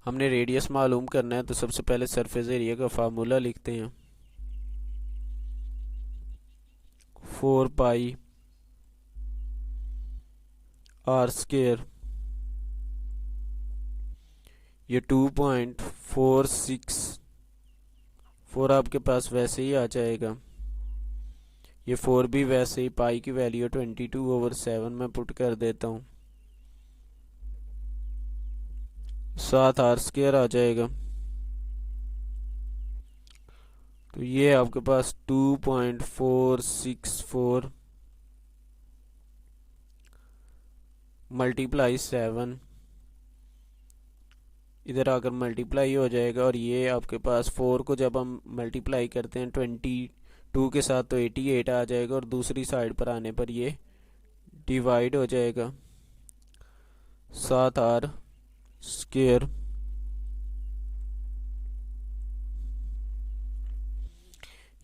[SPEAKER 1] हमने रेडियस मालूम करना है तो सबसे पहले सरफेस एरिया का फार्मूला लिखते हैं 4 पाई आर स्क्वायर। ये 2.464 आपके पास वैसे ही आ जाएगा। ये 4 भी वैसे ही, पाई की वैल्यू 22/7 में पुट कर देता हूँ, 7 आर स्क्वायर आ जाएगा। तो ये आपके पास 2.464 मल्टीप्लाई 7 इधर आकर मल्टीप्लाई हो जाएगा। और ये आपके पास 4 को जब हम मल्टीप्लाई करते हैं 22 के साथ तो 88 आ जाएगा। और दूसरी साइड पर आने पर ये डिवाइड हो जाएगा, 7 आर स्क्वायर।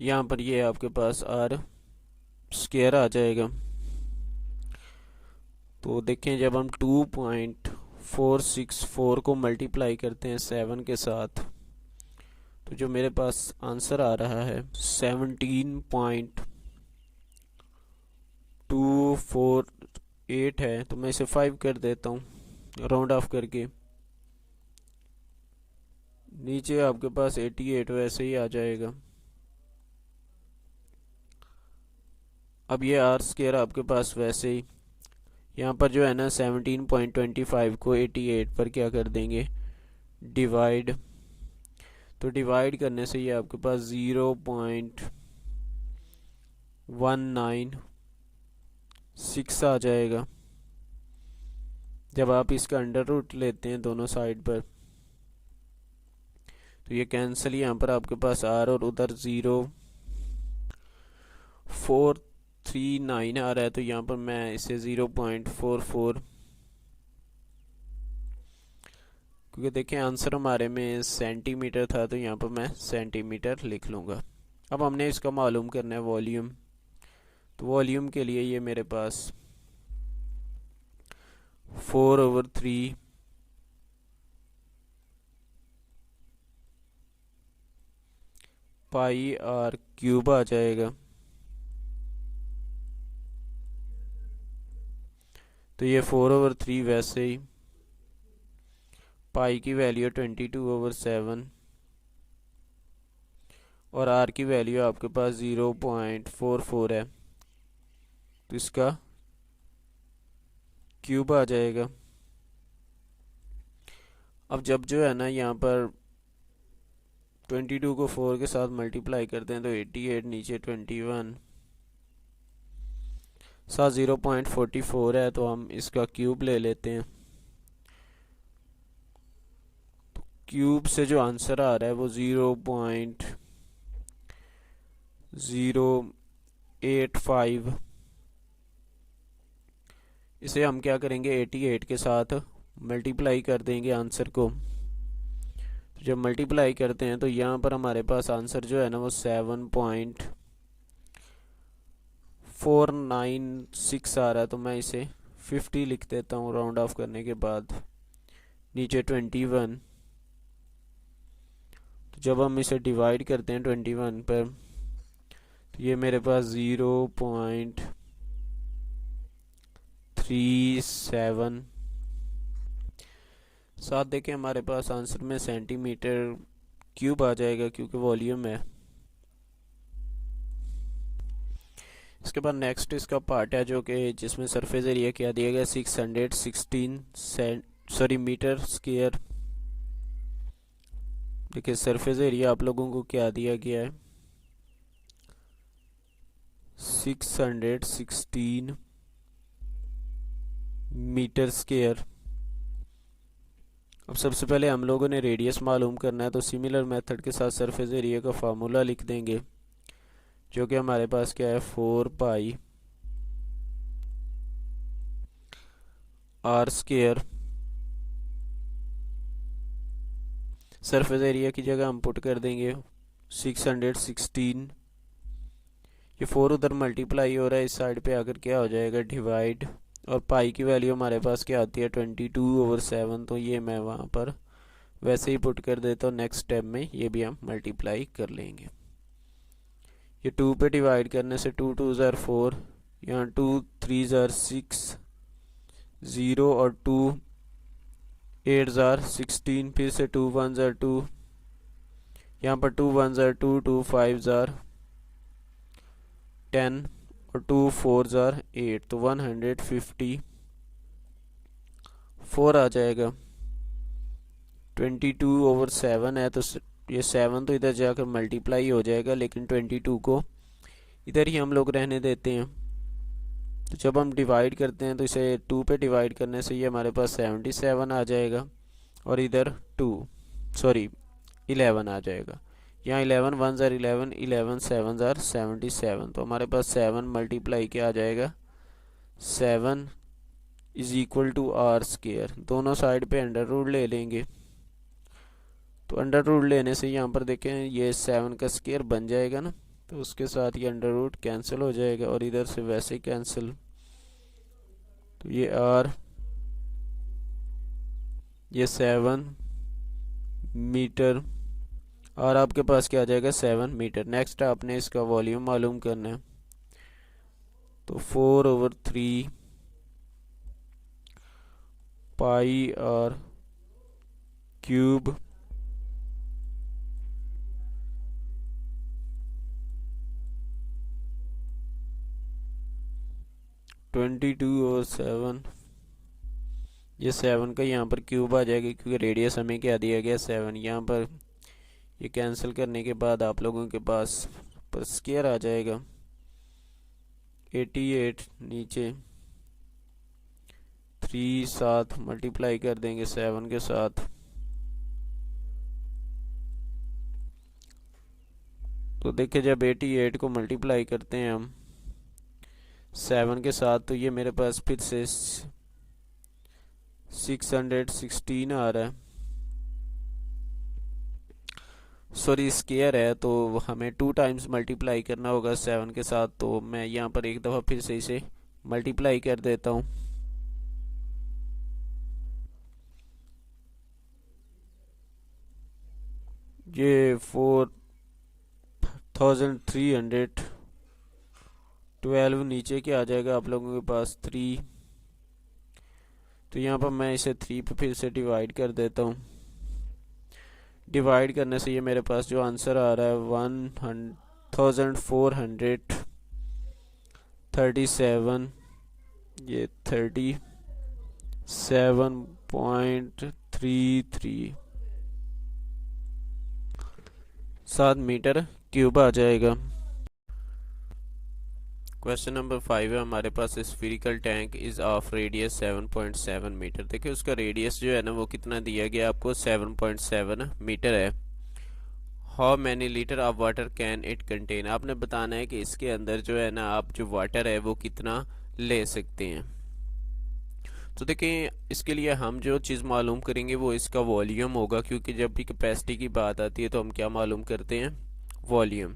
[SPEAKER 1] यहाँ पर ये आपके पास आर स्क्वायर आ जाएगा। तो देखें जब हम 2.464 को मल्टीप्लाई करते हैं 7 के साथ तो जो मेरे पास आंसर आ रहा है 17.248 है। तो मैं इसे 5 कर देता हूँ राउंड ऑफ करके। नीचे आपके पास 88 वैसे ही आ जाएगा। अब ये आर स्क्वायर आपके पास वैसे ही, यहाँ पर जो है ना 17.25 को 88 पर क्या कर देंगे डिवाइड। तो डिवाइड करने से ये आपके पास 0.196 आ जाएगा। जब आप इसका अंडर रूट लेते हैं दोनों साइड पर तो ये कैंसिल, यहाँ पर आपके पास आर और उधर 0.439 आ रहा है। तो यहाँ पर मैं इसे 0.44, क्योंकि देखें आंसर हमारे में सेंटीमीटर था तो यहाँ पर मैं सेंटीमीटर लिख लूँगा। अब हमने इसका मालूम करना है वॉल्यूम। तो वॉल्यूम के लिए ये मेरे पास 4/3 पाई आर क्यूब आ जाएगा। तो ये 4/3 वैसे ही, पाई की वैल्यू 22/7 और आर की वैल्यू आपके पास 0.44 है तो इसका क्यूब आ जाएगा। अब जब जो है ना यहाँ पर 22 को 4 के साथ मल्टीप्लाई करते हैं तो 88, नीचे 21, साथ 0.44 है तो हम इसका क्यूब ले लेते हैं। तो क्यूब से जो आंसर आ रहा है वो 0.085। इसे हम क्या करेंगे, 88 के साथ मल्टीप्लाई कर देंगे आंसर को। तो जब मल्टीप्लाई करते हैं तो यहाँ पर हमारे पास आंसर जो है ना वो 7.496 आ रहा है। तो मैं इसे 50 लिख देता हूँ राउंड ऑफ करने के बाद, नीचे 21। तो जब हम इसे डिवाइड करते हैं 21 पर तो ये मेरे पास 0.37। साथ देखें हमारे पास आंसर में सेंटीमीटर क्यूब आ जाएगा क्योंकि वॉल्यूम है। इसके बाद नेक्स्ट इसका पार्ट है जो कि जिसमें सरफेस एरिया क्या दिया गया 616 मीटर स्क्वायर। देखिए सरफेस एरिया आप लोगों को क्या दिया गया है, 616 मीटर स्क्वायर। अब सबसे पहले हम लोगों ने रेडियस मालूम करना है, तो सिमिलर मेथड के साथ सरफेस एरिया का फार्मूला लिख देंगे जो कि हमारे पास क्या है 4 पाई आर स्क्वायर। सरफेस एरिया की जगह हम पुट कर देंगे 616। ये 4 उधर मल्टीप्लाई हो रहा है, इस साइड पे आकर क्या हो जाएगा डिवाइड, और पाई की वैल्यू हमारे पास क्या आती है 22/7। तो ये मैं वहाँ पर वैसे ही पुट कर देता हूँ। नेक्स्ट स्टेप में ये भी हम मल्टीप्लाई कर लेंगे। ये 2 पे डिवाइड करने से 2 2 ज़ार 4, यहाँ 2 3 ज़ार 6, 0 और 2 8 ज़ार 16, फिर से 2 1 ज़ार 2, यहाँ पर 2 1 ज़ार 2, 2 5 ज़ार 10 और 2 4 ज़ार 8, तो 154 आ जाएगा। 22/7 है तो ये 7 तो इधर जाकर मल्टीप्लाई हो जाएगा, लेकिन 22 को इधर ही हम लोग रहने देते हैं। तो जब हम डिवाइड करते हैं तो इसे 2 पे डिवाइड करने से ये हमारे पास 77 आ जाएगा, और इधर 11 आ जाएगा। यहाँ 11 1 ज़ार 11, 11 7 ज़ार 77। तो हमारे पास 7 मल्टीप्लाई क्या आ जाएगा 7 is equal to r square. दोनों साइड पे अंडर रूट ले लेंगे। तो अंडर रूट लेने से यहाँ पर देखें ये 7 का स्क्वायर बन जाएगा ना, तो उसके साथ ये अंडर रूट कैंसिल हो जाएगा और इधर से वैसे ही कैंसिल। तो ये आर, ये 7 मीटर, और आपके पास क्या आ जाएगा 7 मीटर। नेक्स्ट आपने इसका वॉल्यूम मालूम करना है, तो 4/3 पाई आर क्यूब (22/7). ये 7 का यहाँ पर क्यूब आ जाएगा क्योंकि रेडियस हमें क्या दिया गया 7। यहाँ पर ये कैंसिल करने के बाद आप लोगों के पास पर स्क्वायर आ जाएगा 88, नीचे 3 साथ मल्टीप्लाई कर देंगे 7 के साथ, तो देखिए जब 88 को मल्टीप्लाई करते हैं हम 7 के साथ तो ये मेरे पास फिर से 616 आ रहा है। सॉरी स्क्वायर है तो हमें 2 टाइम्स मल्टीप्लाई करना होगा 7 के साथ, तो मैं यहाँ पर एक दफ़ा फिर से इसे मल्टीप्लाई कर देता हूँ। ये 4312 नीचे क्या आ जाएगा आप लोगों के पास 3। तो यहाँ पर मैं इसे 3 पे फिर से डिवाइड कर देता हूँ। डिवाइड करने से ये मेरे पास जो आंसर आ रहा है 1437, ये 30 7.33 मीटर क्यूब आ जाएगा। क्वेश्चन नंबर 5 है हमारे पास, spherical tank is of radius 7.7 metre. देखिए उसका रेडियस जो है ना वो कितना दिया गया आपको, 7.7 मीटर है। How many litre of water can it contain, आपने बताना है कि इसके अंदर जो है ना आप जो वाटर है वो कितना ले सकते हैं। तो देखिए इसके लिए हम जो चीज़ मालूम करेंगे वो इसका वॉल्यूम होगा, क्योंकि जब भी कैपेसिटी की बात आती है तो हम क्या मालूम करते हैं, वॉल्यूम।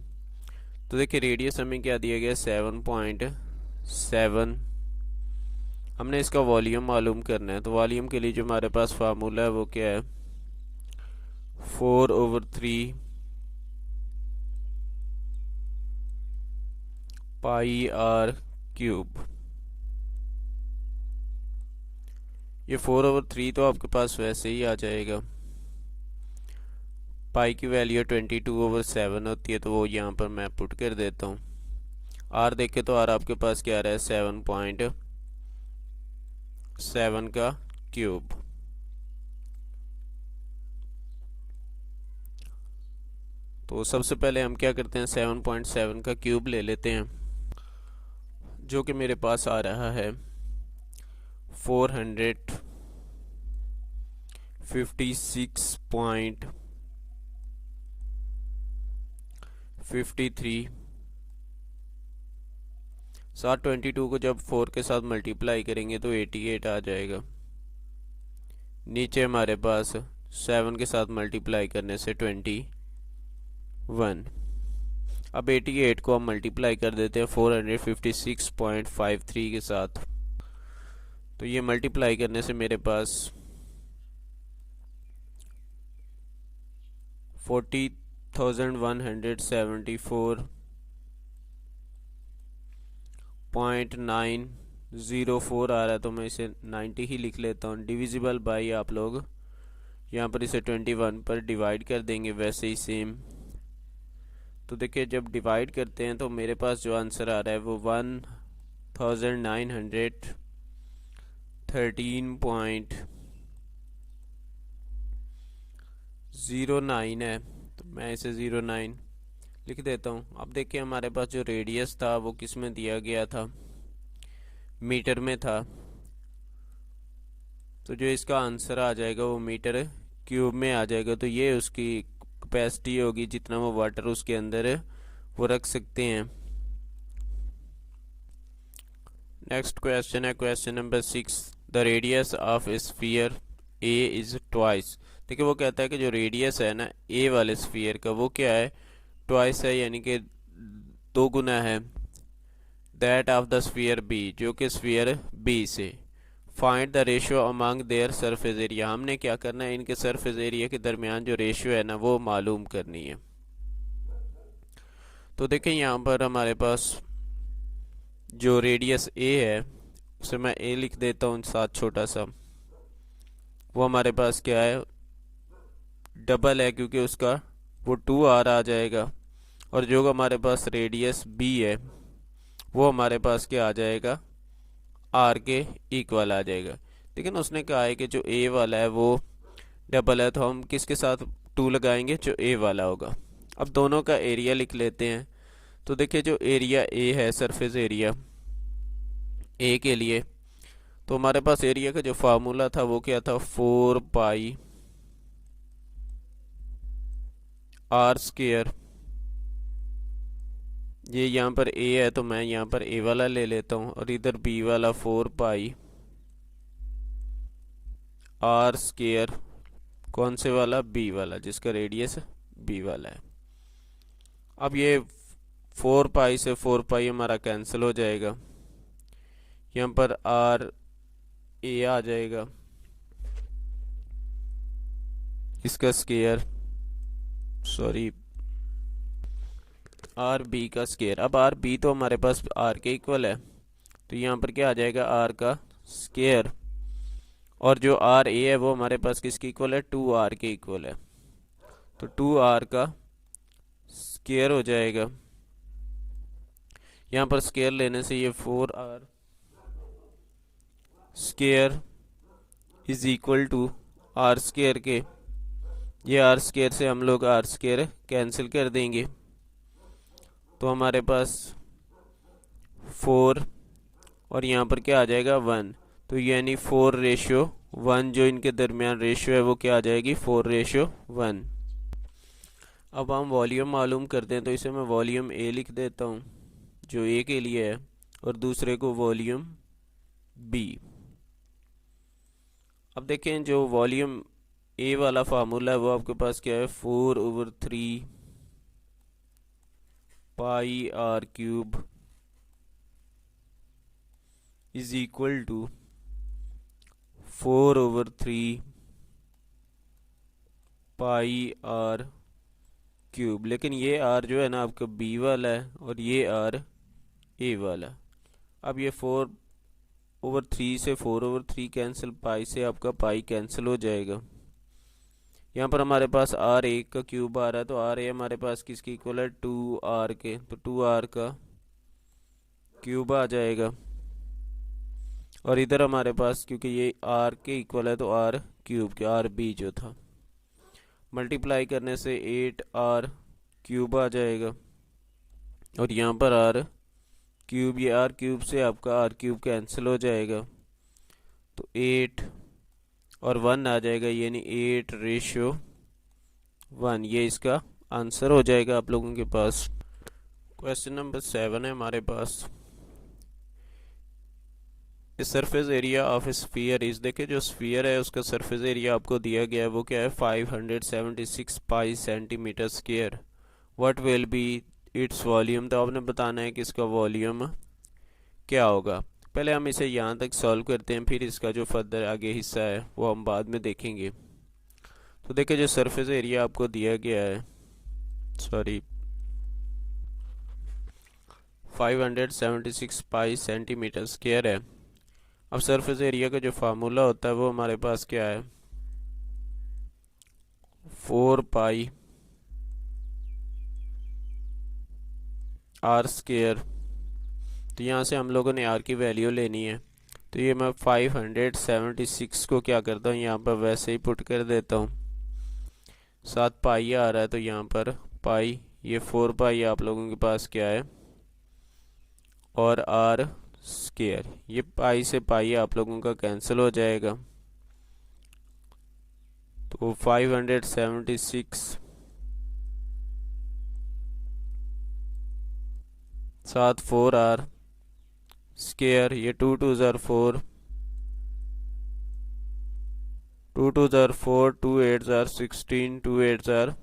[SPEAKER 1] तो देखिए रेडियस हमें क्या दिया गया, 7.7। हमने इसका वॉल्यूम मालूम करना है, तो वॉल्यूम के लिए जो हमारे पास फार्मूला है वो क्या है, 4/3 पाई आर क्यूब। ये 4/3 तो आपके पास वैसे ही आ जाएगा। पाई की वैल्यू 22/7 होती है, तो वो यहाँ पर मैं पुट कर देता हूँ। आर देखे तो आर आपके पास क्या आ रहा है, 7.7 का क्यूब। तो सबसे पहले हम क्या करते हैं, 7.7 का क्यूब ले लेते हैं, जो कि मेरे पास आ रहा है 456.53। 722 को जब 4 के साथ मल्टीप्लाई करेंगे तो 88 आ जाएगा। नीचे हमारे पास 7 के साथ मल्टीप्लाई करने से 21। अब 88 को हम मल्टीप्लाई कर देते हैं 456.53 के साथ, तो ये मल्टीप्लाई करने से मेरे पास 40,174.904 आ रहा है, तो मैं इसे 90 ही लिख लेता हूँ। डिविजिबल बाई आप लोग यहाँ पर इसे 21 पर डिवाइड कर देंगे, वैसे ही सेम। तो देखिए जब डिवाइड करते हैं तो मेरे पास जो आंसर आ रहा है वो 1913.09 है, तो मैं इसे 09 लिख देता हूँ। अब देखिए हमारे पास जो रेडियस था वो किस में दिया गया था, मीटर में था, तो जो इसका आंसर आ जाएगा वो मीटर क्यूब में आ जाएगा। तो ये उसकी कैपेसिटी होगी, जितना वो वाटर उसके अंदर वो रख सकते हैं। नेक्स्ट क्वेश्चन है question number 6, the radius of sphere A is twice. देखिए वो कहता है कि जो रेडियस है ना ए वाले स्फीयर का वो क्या है, ट्वाइस है, यानी कि 2 गुना है that of the sphere B, जो कि स्फीयर बी से। Find the ratio among their surface area, हमने क्या करना है, इनके सरफेस एरिया के दरमियान जो रेशियो है ना वो मालूम करनी है। तो देखें यहाँ पर हमारे पास जो रेडियस ए है उसे मैं ए लिख देता हूँ साथ छोटा सा, वो हमारे पास क्या है, डबल है, क्योंकि उसका वो 2r आ जाएगा। और जो हमारे पास रेडियस बी है वो हमारे पास क्या आ जाएगा, आर के इक्वल आ जाएगा। लेकिन उसने कहा है कि जो ए वाला है वो डबल है, तो हम किसके साथ 2 लगाएंगे, जो ए वाला होगा। अब दोनों का एरिया लिख लेते हैं। तो देखिए जो एरिया ए है, सरफेस एरिया ए के लिए, तो हमारे पास एरिया का जो फार्मूला था वो क्या था, 4 पाई आर स्क्वायर। ये यहाँ पर ए है तो मैं यहाँ पर ए वाला ले लेता हूँ, और इधर बी वाला 4 पाई आर स्क्वायर, कौन से वाला, बी वाला, जिसका रेडियस बी वाला है। अब ये 4 पाई से 4 पाई हमारा कैंसिल हो जाएगा, यहाँ पर आर ए आ जाएगा, इसका स्क्वायर, सॉरी आर बी का स्क्वायर। अब आर बी तो हमारे पास आर के इक्वल है, तो यहाँ पर क्या आ जाएगा, आर का स्क्वायर। और जो आर ए है वो हमारे पास किसके इक्वल है, 2r के इक्वल है, तो 2r का स्क्वायर हो जाएगा। यहाँ पर स्क्वायर लेने से ये 4r square is equal to r square के, ये आर स्क्वायर से हम लोग आर स्क्वायर कैंसिल कर देंगे, तो हमारे पास 4 और यहाँ पर क्या आ जाएगा 1, तो यानी 4:1 जो इनके दरमियान रेशियो है वो क्या आ जाएगी 4:1। अब हम वॉल्यूम मालूम करते हैं, तो इसे मैं वॉल्यूम ए लिख देता हूँ जो ए के लिए है, और दूसरे को वॉल्यूम बी। अब देखें जो वॉल्यूम ए वाला फार्मूला है वो आपके पास क्या है 4/3 pi r cube is equal to 4/3 pi r cube. लेकिन ये आर जो है ना आपका बी वाला है और ये आर ए वाला। अब ये 4/3 से 4/3 कैंसिल, पाई से आपका पाई कैंसिल हो जाएगा। यहाँ पर हमारे पास आर ए का क्यूब आ रहा है, तो आर ए हमारे पास किसकी इक्वल है 2r के, तो 2r का क्यूब आ जाएगा। और इधर हमारे पास क्योंकि ये आर के इक्वल है तो आर क्यूब के, आर बी जो था, मल्टीप्लाई करने से 8r क्यूब आ जाएगा। और यहाँ पर आर क्यूब, ये आर क्यूब से आपका आर क्यूब कैंसिल हो जाएगा, तो 8 और 1 आ जाएगा, यानी 8:1। ये इसका आंसर हो जाएगा आप लोगों के पास। क्वेश्चन नंबर 7 है हमारे पास। Surface area of sphere is, देखिए जो स्फीयर है उसका सरफेस एरिया आपको दिया गया है वो क्या है 576 पाई centimetre square. What will be its volume, तो आपने बताना है कि इसका वॉल्यूम क्या होगा। पहले हम इसे यहाँ तक सॉल्व करते हैं, फिर इसका जो फर्दर आगे हिस्सा है वो हम बाद में देखेंगे। तो देखिए जो सरफेस एरिया आपको दिया गया है, 576 पाई सेंटीमीटर स्क्वायर है। अब सरफेस एरिया का जो फार्मूला होता है वो हमारे पास क्या है 4 पाई आर स्क्वायर। तो यहाँ से हम लोगों ने आर की वैल्यू लेनी है, तो ये मैं 576 को क्या करता हूँ यहाँ पर वैसे ही पुट कर देता हूँ, साथ पाई आ रहा है तो यहाँ पर पाई, ये 4 पाई आप लोगों के पास क्या है और आर स्क्वायर, ये पाई से पाई आप लोगों का कैंसिल हो जाएगा, तो 576 साथ 4r स्क्वायर, ये 2 2s are 4, 2 2s are 4, 2 8s are 16, 2 8s are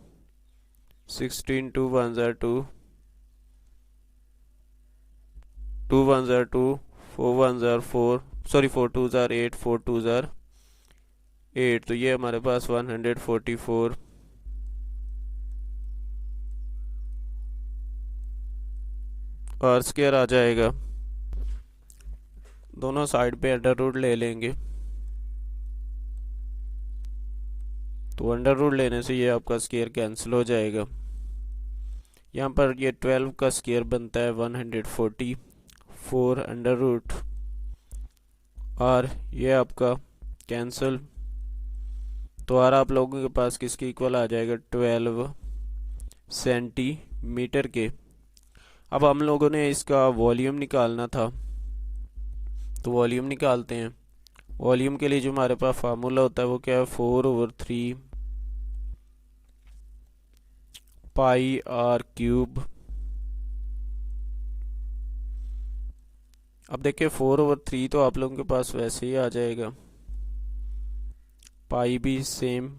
[SPEAKER 1] 16, 2 1s are 2, 2 1s are 2, 4 1s are 4, 4 2s are 8, 4 2s are 8, तो ये हमारे पास 144 आर स्क्वायर आ जाएगा। दोनों साइड पे अंडर रूट ले लेंगे, तो अंडर रूट लेने से ये आपका स्क्वायर कैंसिल हो जाएगा। यहाँ पर ये 12 का स्क्वायर बनता है 144 अंडर रूट, और ये आपका कैंसिल, तो आर आप लोगों के पास किसके इक्वल आ जाएगा 12 सेंटीमीटर के। अब हम लोगों ने इसका वॉल्यूम निकालना था, तो वॉल्यूम निकालते हैं। वॉल्यूम के लिए जो हमारे पास फार्मूला होता है वो क्या है 4/3 पाई आर क्यूब। अब देखिए 4/3 तो आप लोगों के पास वैसे ही आ जाएगा, पाई भी सेम,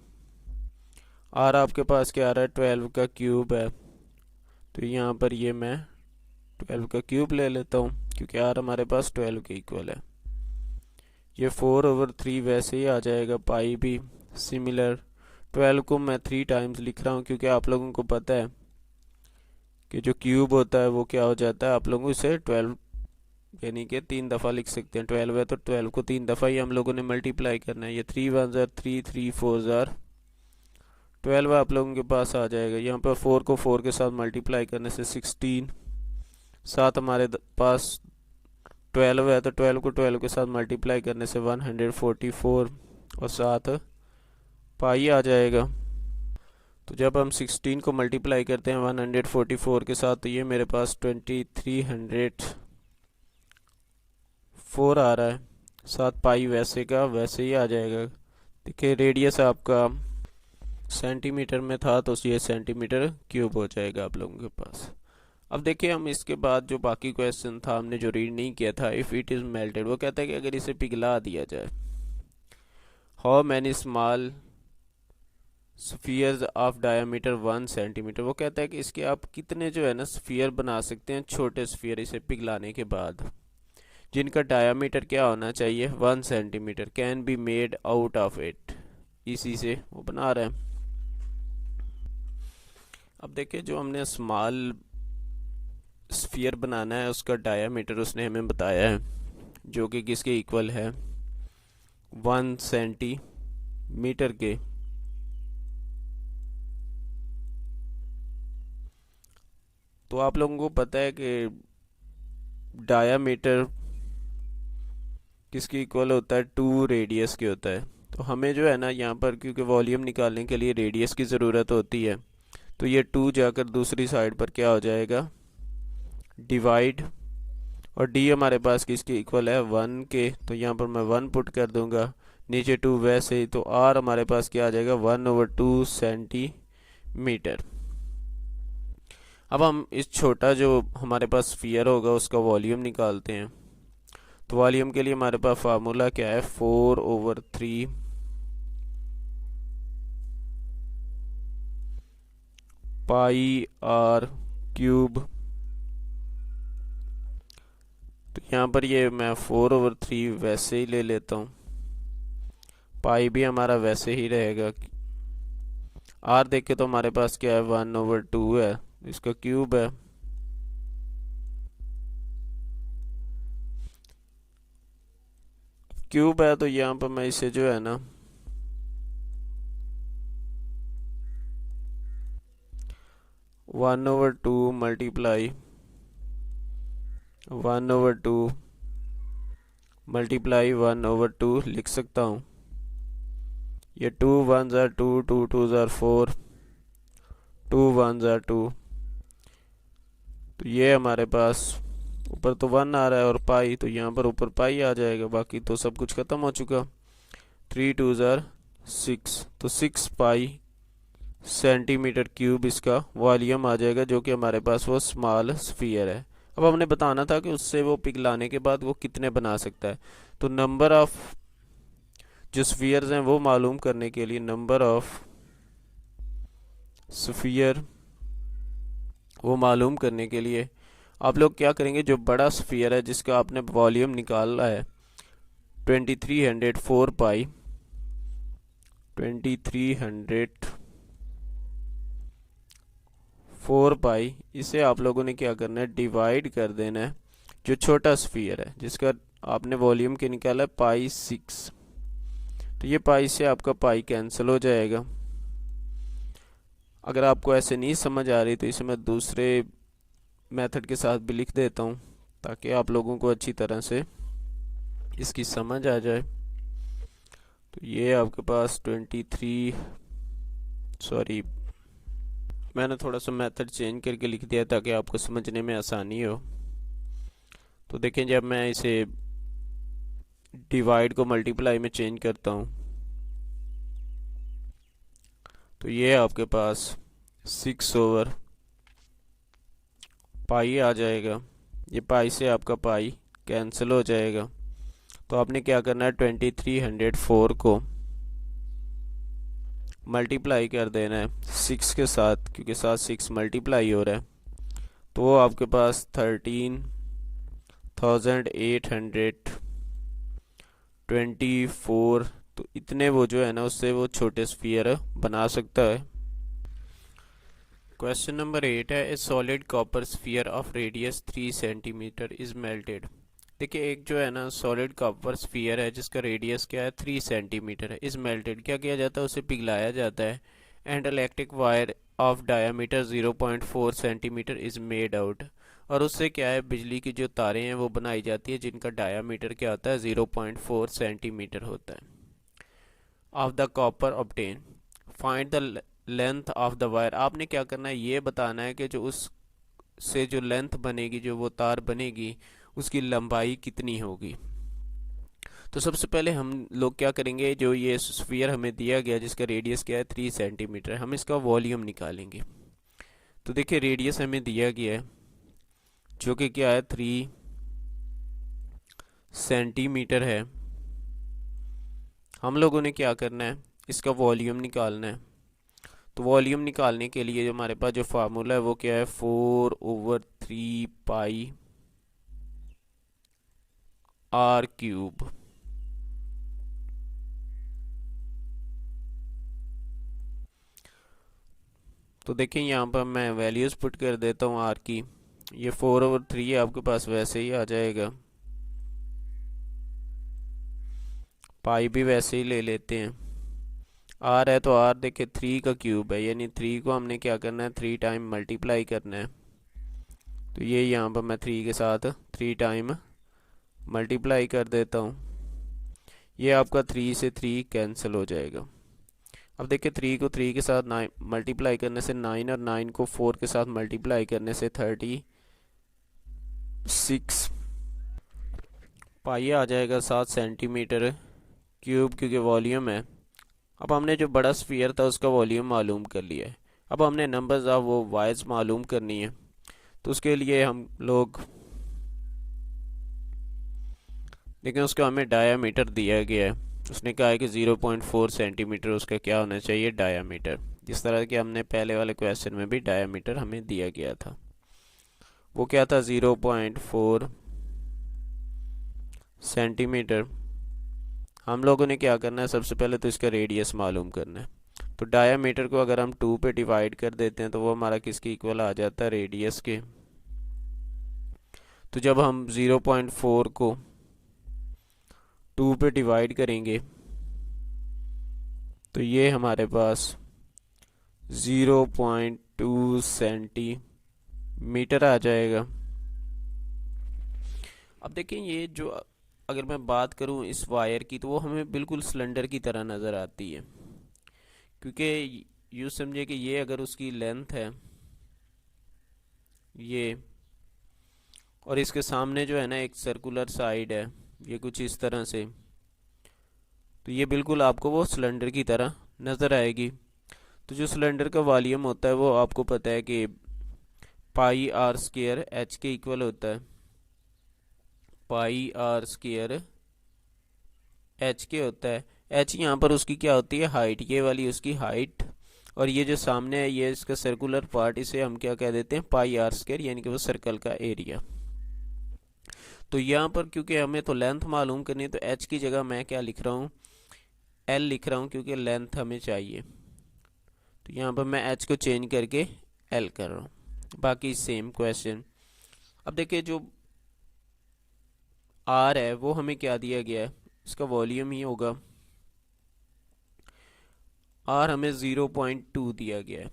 [SPEAKER 1] आर आपके पास क्या आ रहा है 12 का क्यूब है, तो यहाँ पर ये मैं 12 का क्यूब ले लेता हूँ क्योंकि आर हमारे पास 12 के इक्वल है। ये 4/3 वैसे ही आ जाएगा, पाई भी सिमिलर। 12 को मैं 3 टाइम्स लिख रहा हूँ क्योंकि आप लोगों को पता है कि जो क्यूब होता है वो क्या हो जाता है, आप लोगों इसे 12 यानी कि 3 दफ़ा लिख सकते हैं। 12 है तो 12 को 3 दफ़ा ही हम लोगों ने मल्टीप्लाई करना है। ये 3 1s are 3, 3 4s are 12 आप लोगों के पास आ जाएगा। यहाँ पर 4 को 4 के साथ मल्टीप्लाई करने से 16, साथ हमारे पास 12 है तो 12 को 12 के साथ मल्टीप्लाई करने से 144 और साथ पाई आ जाएगा। तो जब हम 16 को मल्टीप्लाई करते हैं 144 के साथ, तो ये मेरे पास 2304 आ रहा है। साथ पाई वैसे का वैसे ही आ जाएगा। देखिए रेडियस आपका सेंटीमीटर में था, तो ये सेंटीमीटर क्यूब हो जाएगा आप लोगों के पास। अब देखिए हम इसके बाद जो बाकी क्वेश्चन था हमने जो रीड नहीं किया था, इफ़ इट इज़ मेल्टेड, वो कहता है कि अगर इसे पिघला दिया जाए, how many small spheres of diameter 1 centimetre, वो कहता है कि इसके आप कितने जो है ना स्फीयर बना सकते हैं, छोटे स्फीयर, इसे पिघलाने के बाद, जिनका डायमीटर क्या होना चाहिए 1 centimetre, can be made out of it. इसी से वो बना रहे हैं। अब देखिए जो हमने स्मॉल स्फीयर बनाना है उसका डायमीटर उसने हमें बताया है, जो कि किसके इक्वल है 1 सेंटीमीटर के। तो आप लोगों को पता है कि डायामीटर किसके इक्वल होता है 2 रेडियस के होता है। तो हमें जो है ना यहाँ पर क्योंकि वॉल्यूम निकालने के लिए रेडियस की ज़रूरत होती है, तो ये 2 जाकर दूसरी साइड पर क्या हो जाएगा डिवाइड, और डी हमारे पास किसके इक्वल है 1 के, तो यहाँ पर मैं 1 पुट कर दूंगा, नीचे 2 वैसे ही, तो आर हमारे पास क्या आ जाएगा 1/2 सेंटीमीटर। अब हम इस छोटा जो हमारे पास स्फीयर होगा उसका वॉल्यूम निकालते हैं। तो वॉल्यूम के लिए हमारे पास फार्मूला क्या है 4/3 पाई आर क्यूब। तो यहाँ पर ये मैं 4/3 वैसे ही ले लेता हूँ, पाई भी हमारा वैसे ही रहेगा। आर देखे तो हमारे पास क्या है 1/2 है, इसका क्यूब है। क्यूब है तो यहाँ पर मैं इसे जो है ना 1/2 मल्टीप्लाई 1/2 मल्टीप्लाई 1/2 लिख सकता हूँ। ये 2 1s are 2, 2 2s are 4, 2 1s are 2, तो ये हमारे पास ऊपर तो 1 आ रहा है और पाई, तो यहाँ पर ऊपर पाई आ जाएगा, बाकी तो सब कुछ खत्म हो चुका। 3 2s are 6, तो 6 पाई सेंटीमीटर क्यूब इसका वॉल्यूम आ जाएगा, जो कि हमारे पास वो स्मॉल स्फीयर है। अब हमने बताना था कि उससे वो पिघलाने के बाद वो कितने बना सकता है। तो नंबर ऑफ जो स्फीयर्स हैं वो मालूम करने के लिए, नंबर ऑफ स्फीयर वो मालूम करने के लिए आप लोग क्या करेंगे, जो बड़ा स्फीयर है जिसका आपने वॉल्यूम निकाला है 2304 पाई 2304 पाई, इसे आप लोगों ने क्या करना है डिवाइड कर देना है जो छोटा स्फीयर है जिसका आपने वॉल्यूम के निकाला है पाई 6। तो ये पाई से आपका पाई कैंसिल हो जाएगा। अगर आपको ऐसे नहीं समझ आ रही तो इसे मैं दूसरे मेथड के साथ भी लिख देता हूँ ताकि आप लोगों को अच्छी तरह से इसकी समझ आ जाए। तो ये आपके पास 23 मैंने थोड़ा सा मेथड चेंज करके लिख दिया ताकि आपको समझने में आसानी हो। तो देखें जब मैं इसे डिवाइड को मल्टीप्लाई में चेंज करता हूँ तो ये आपके पास 6 पाई आ जाएगा। ये पाई से आपका पाई कैंसिल हो जाएगा। तो आपने क्या करना है 2304 को मल्टीप्लाई कर देना है 6 के साथ, क्योंकि साथ 6 मल्टीप्लाई हो रहा है, तो वो आपके पास 13,824, तो इतने वो जो है ना उससे वो छोटे स्फीयर बना सकता है। क्वेश्चन नंबर 8 है ए solid copper sphere of radius 3 centimetre is melted. देखिए एक जो है ना सॉलिड कॉपर स्फीयर है जिसका रेडियस क्या है 3 सेंटीमीटर है, इज मेल्टेड क्या किया जाता है उसे पिघलाया जाता है, and electric wire of diameter 0.4 centimetre is made out, और उससे क्या है बिजली की जो तारें हैं वो बनाई जाती है जिनका डायमीटर क्या होता है 0.4 सेंटीमीटर होता है। Of the copper obtain, find the length of the wire. आपने क्या करना है, ये बताना है कि जो उस से जो लेंथ बनेगी, जो वो तार बनेगी, उसकी लंबाई कितनी होगी। तो सबसे पहले हम लोग क्या करेंगे, जो ये स्फीयर हमें दिया गया जिसका रेडियस क्या है 3 सेंटीमीटर, हम इसका वॉल्यूम निकालेंगे। तो देखिए रेडियस हमें दिया गया है जो कि क्या है 3 सेंटीमीटर है। हम लोगों ने क्या करना है, इसका वॉल्यूम निकालना है। तो वॉल्यूम निकालने के लिए जो हमारे पास जो फार्मूला है वो क्या है, 4/3 पाई आर क्यूब। तो देखिए यहाँ पर मैं वैल्यूज पुट कर देता हूँ आर की। ये 4/3 आपके पास वैसे ही आ जाएगा, पाई भी वैसे ही ले लेते हैं। आर है तो आर देखिए 3 का क्यूब है, यानी 3 को हमने क्या करना है 3 टाइम मल्टीप्लाई करना है। तो ये यहाँ पर मैं 3 के साथ 3 टाइम मल्टीप्लाई कर देता हूँ। ये आपका 3 से 3 कैंसिल हो जाएगा। अब देखिए 3 को 3 के साथ 9 मल्टीप्लाई करने से 9 और 9 को 4 के साथ मल्टीप्लाई करने से 36 पाई आ जाएगा 7 सेंटीमीटर क्यूब, क्योंकि वॉल्यूम है। अब हमने जो बड़ा स्फीयर था उसका वॉल्यूम मालूम कर लिया है। अब हमने नंबर्स ऑफ वो वायर्स मालूम करनी है। तो उसके लिए हम लोग देखें, उसका हमें डायामीटर दिया गया है। उसने कहा है कि 0.4 सेंटीमीटर उसका क्या होना चाहिए, डायामीटर। जिस तरह के हमने पहले वाले क्वेश्चन में भी डायामीटर हमें दिया गया था, वो क्या था 0.4 सेंटीमीटर। हम लोगों ने क्या करना है, सबसे पहले तो इसका रेडियस मालूम करना है। तो डायामीटर को अगर हम 2 पे डिवाइड कर देते हैं तो वो हमारा किसके इक्वल आ जाता है, रेडियस के। तो जब हम 0.4 को 2 पे डिवाइड करेंगे तो ये हमारे पास 0.2 सेंटीमीटर आ जाएगा। अब देखें ये जो, अगर मैं बात करूं इस वायर की, तो वो हमें बिल्कुल सिलेंडर की तरह नज़र आती है, क्योंकि यूँ समझे कि ये अगर उसकी लेंथ है ये, और इसके सामने जो है ना एक सर्कुलर साइड है, ये कुछ इस तरह से, तो ये बिल्कुल आपको वो सिलेंडर की तरह नज़र आएगी। तो जो सिलेंडर का वॉल्यूम होता है वो आपको पता है कि पाई आर स्क्वायर एच के इक्वल होता है। पाई आर स्क्वायर एच के होता है। एच यहाँ पर उसकी क्या होती है, हाइट, ये वाली उसकी हाइट, और ये जो सामने है ये इसका सर्कुलर पार्ट, इसे हम क्या कह देते हैं, पाई आर स्क्वायर, यानी कि वो सर्कल का एरिया। तो यहाँ पर क्योंकि हमें तो लेंथ मालूम करनी है, तो एच की जगह मैं क्या लिख रहा हूँ, एल लिख रहा हूँ, क्योंकि लेंथ हमें चाहिए। तो यहाँ पर मैं एच को चेंज करके एल कर रहा हूँ। बाकी सेम क्वेश्चन। अब देखिए जो आर है वो हमें क्या दिया गया है, इसका वॉल्यूम ही होगा। आर हमें 0.2 दिया गया है,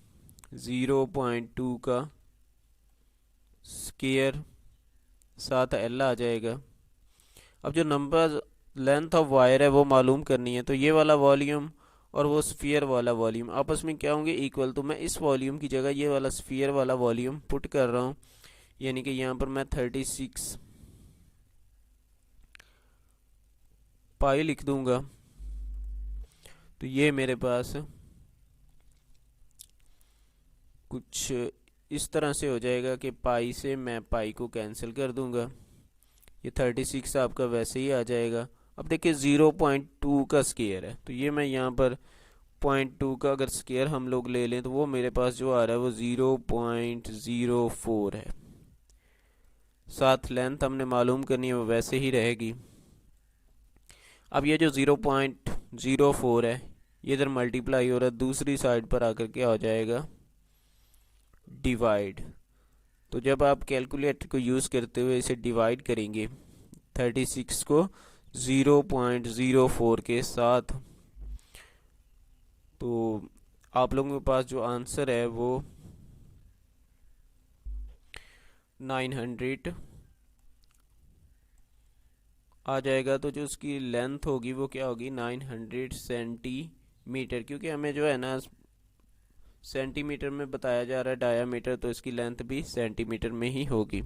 [SPEAKER 1] 0.2 का स्क्वायर साथ एल आ जाएगा। अब जो नंबर लेंथ ऑफ वायर है वो मालूम करनी है, तो ये वाला वॉल्यूम और वो स्फीयर वाला वॉल्यूम आपस में क्या होंगे, इक्वल। तो मैं इस वॉल्यूम की जगह ये वाला स्फीयर वाला वॉल्यूम पुट कर रहा हूँ, यानी कि यहाँ पर मैं 36 पाई लिख दूंगा। तो ये मेरे पास कुछ इस तरह से हो जाएगा कि पाई से मैं पाई को कैंसिल कर दूंगा, ये 36 आपका वैसे ही आ जाएगा। अब देखिए 0.2 का स्क्वायर है, तो ये मैं यहाँ पर 0.2 का अगर स्क्वायर हम लोग ले लें तो वो मेरे पास जो आ रहा है वो 0.04 है। साथ लेंथ हमने मालूम करनी है, वो वैसे ही रहेगी। अब ये जो 0.04 है ये इधर मल्टीप्लाई हो रहा है, दूसरी साइड पर आकर क्या हो जाएगा, डिवाइड। तो जब आप कैलकुलेटर को यूज़ करते हुए इसे डिवाइड करेंगे 36 को 0.04 के साथ, तो आप लोगों के पास जो आंसर है वो 900 आ जाएगा तो जो उसकी लेंथ होगी वो क्या होगी 900 सेंटीमीटर, क्योंकि हमें जो है ना सेंटीमीटर में बताया जा रहा है डायामीटर, तो इसकी लेंथ भी सेंटीमीटर में ही होगी।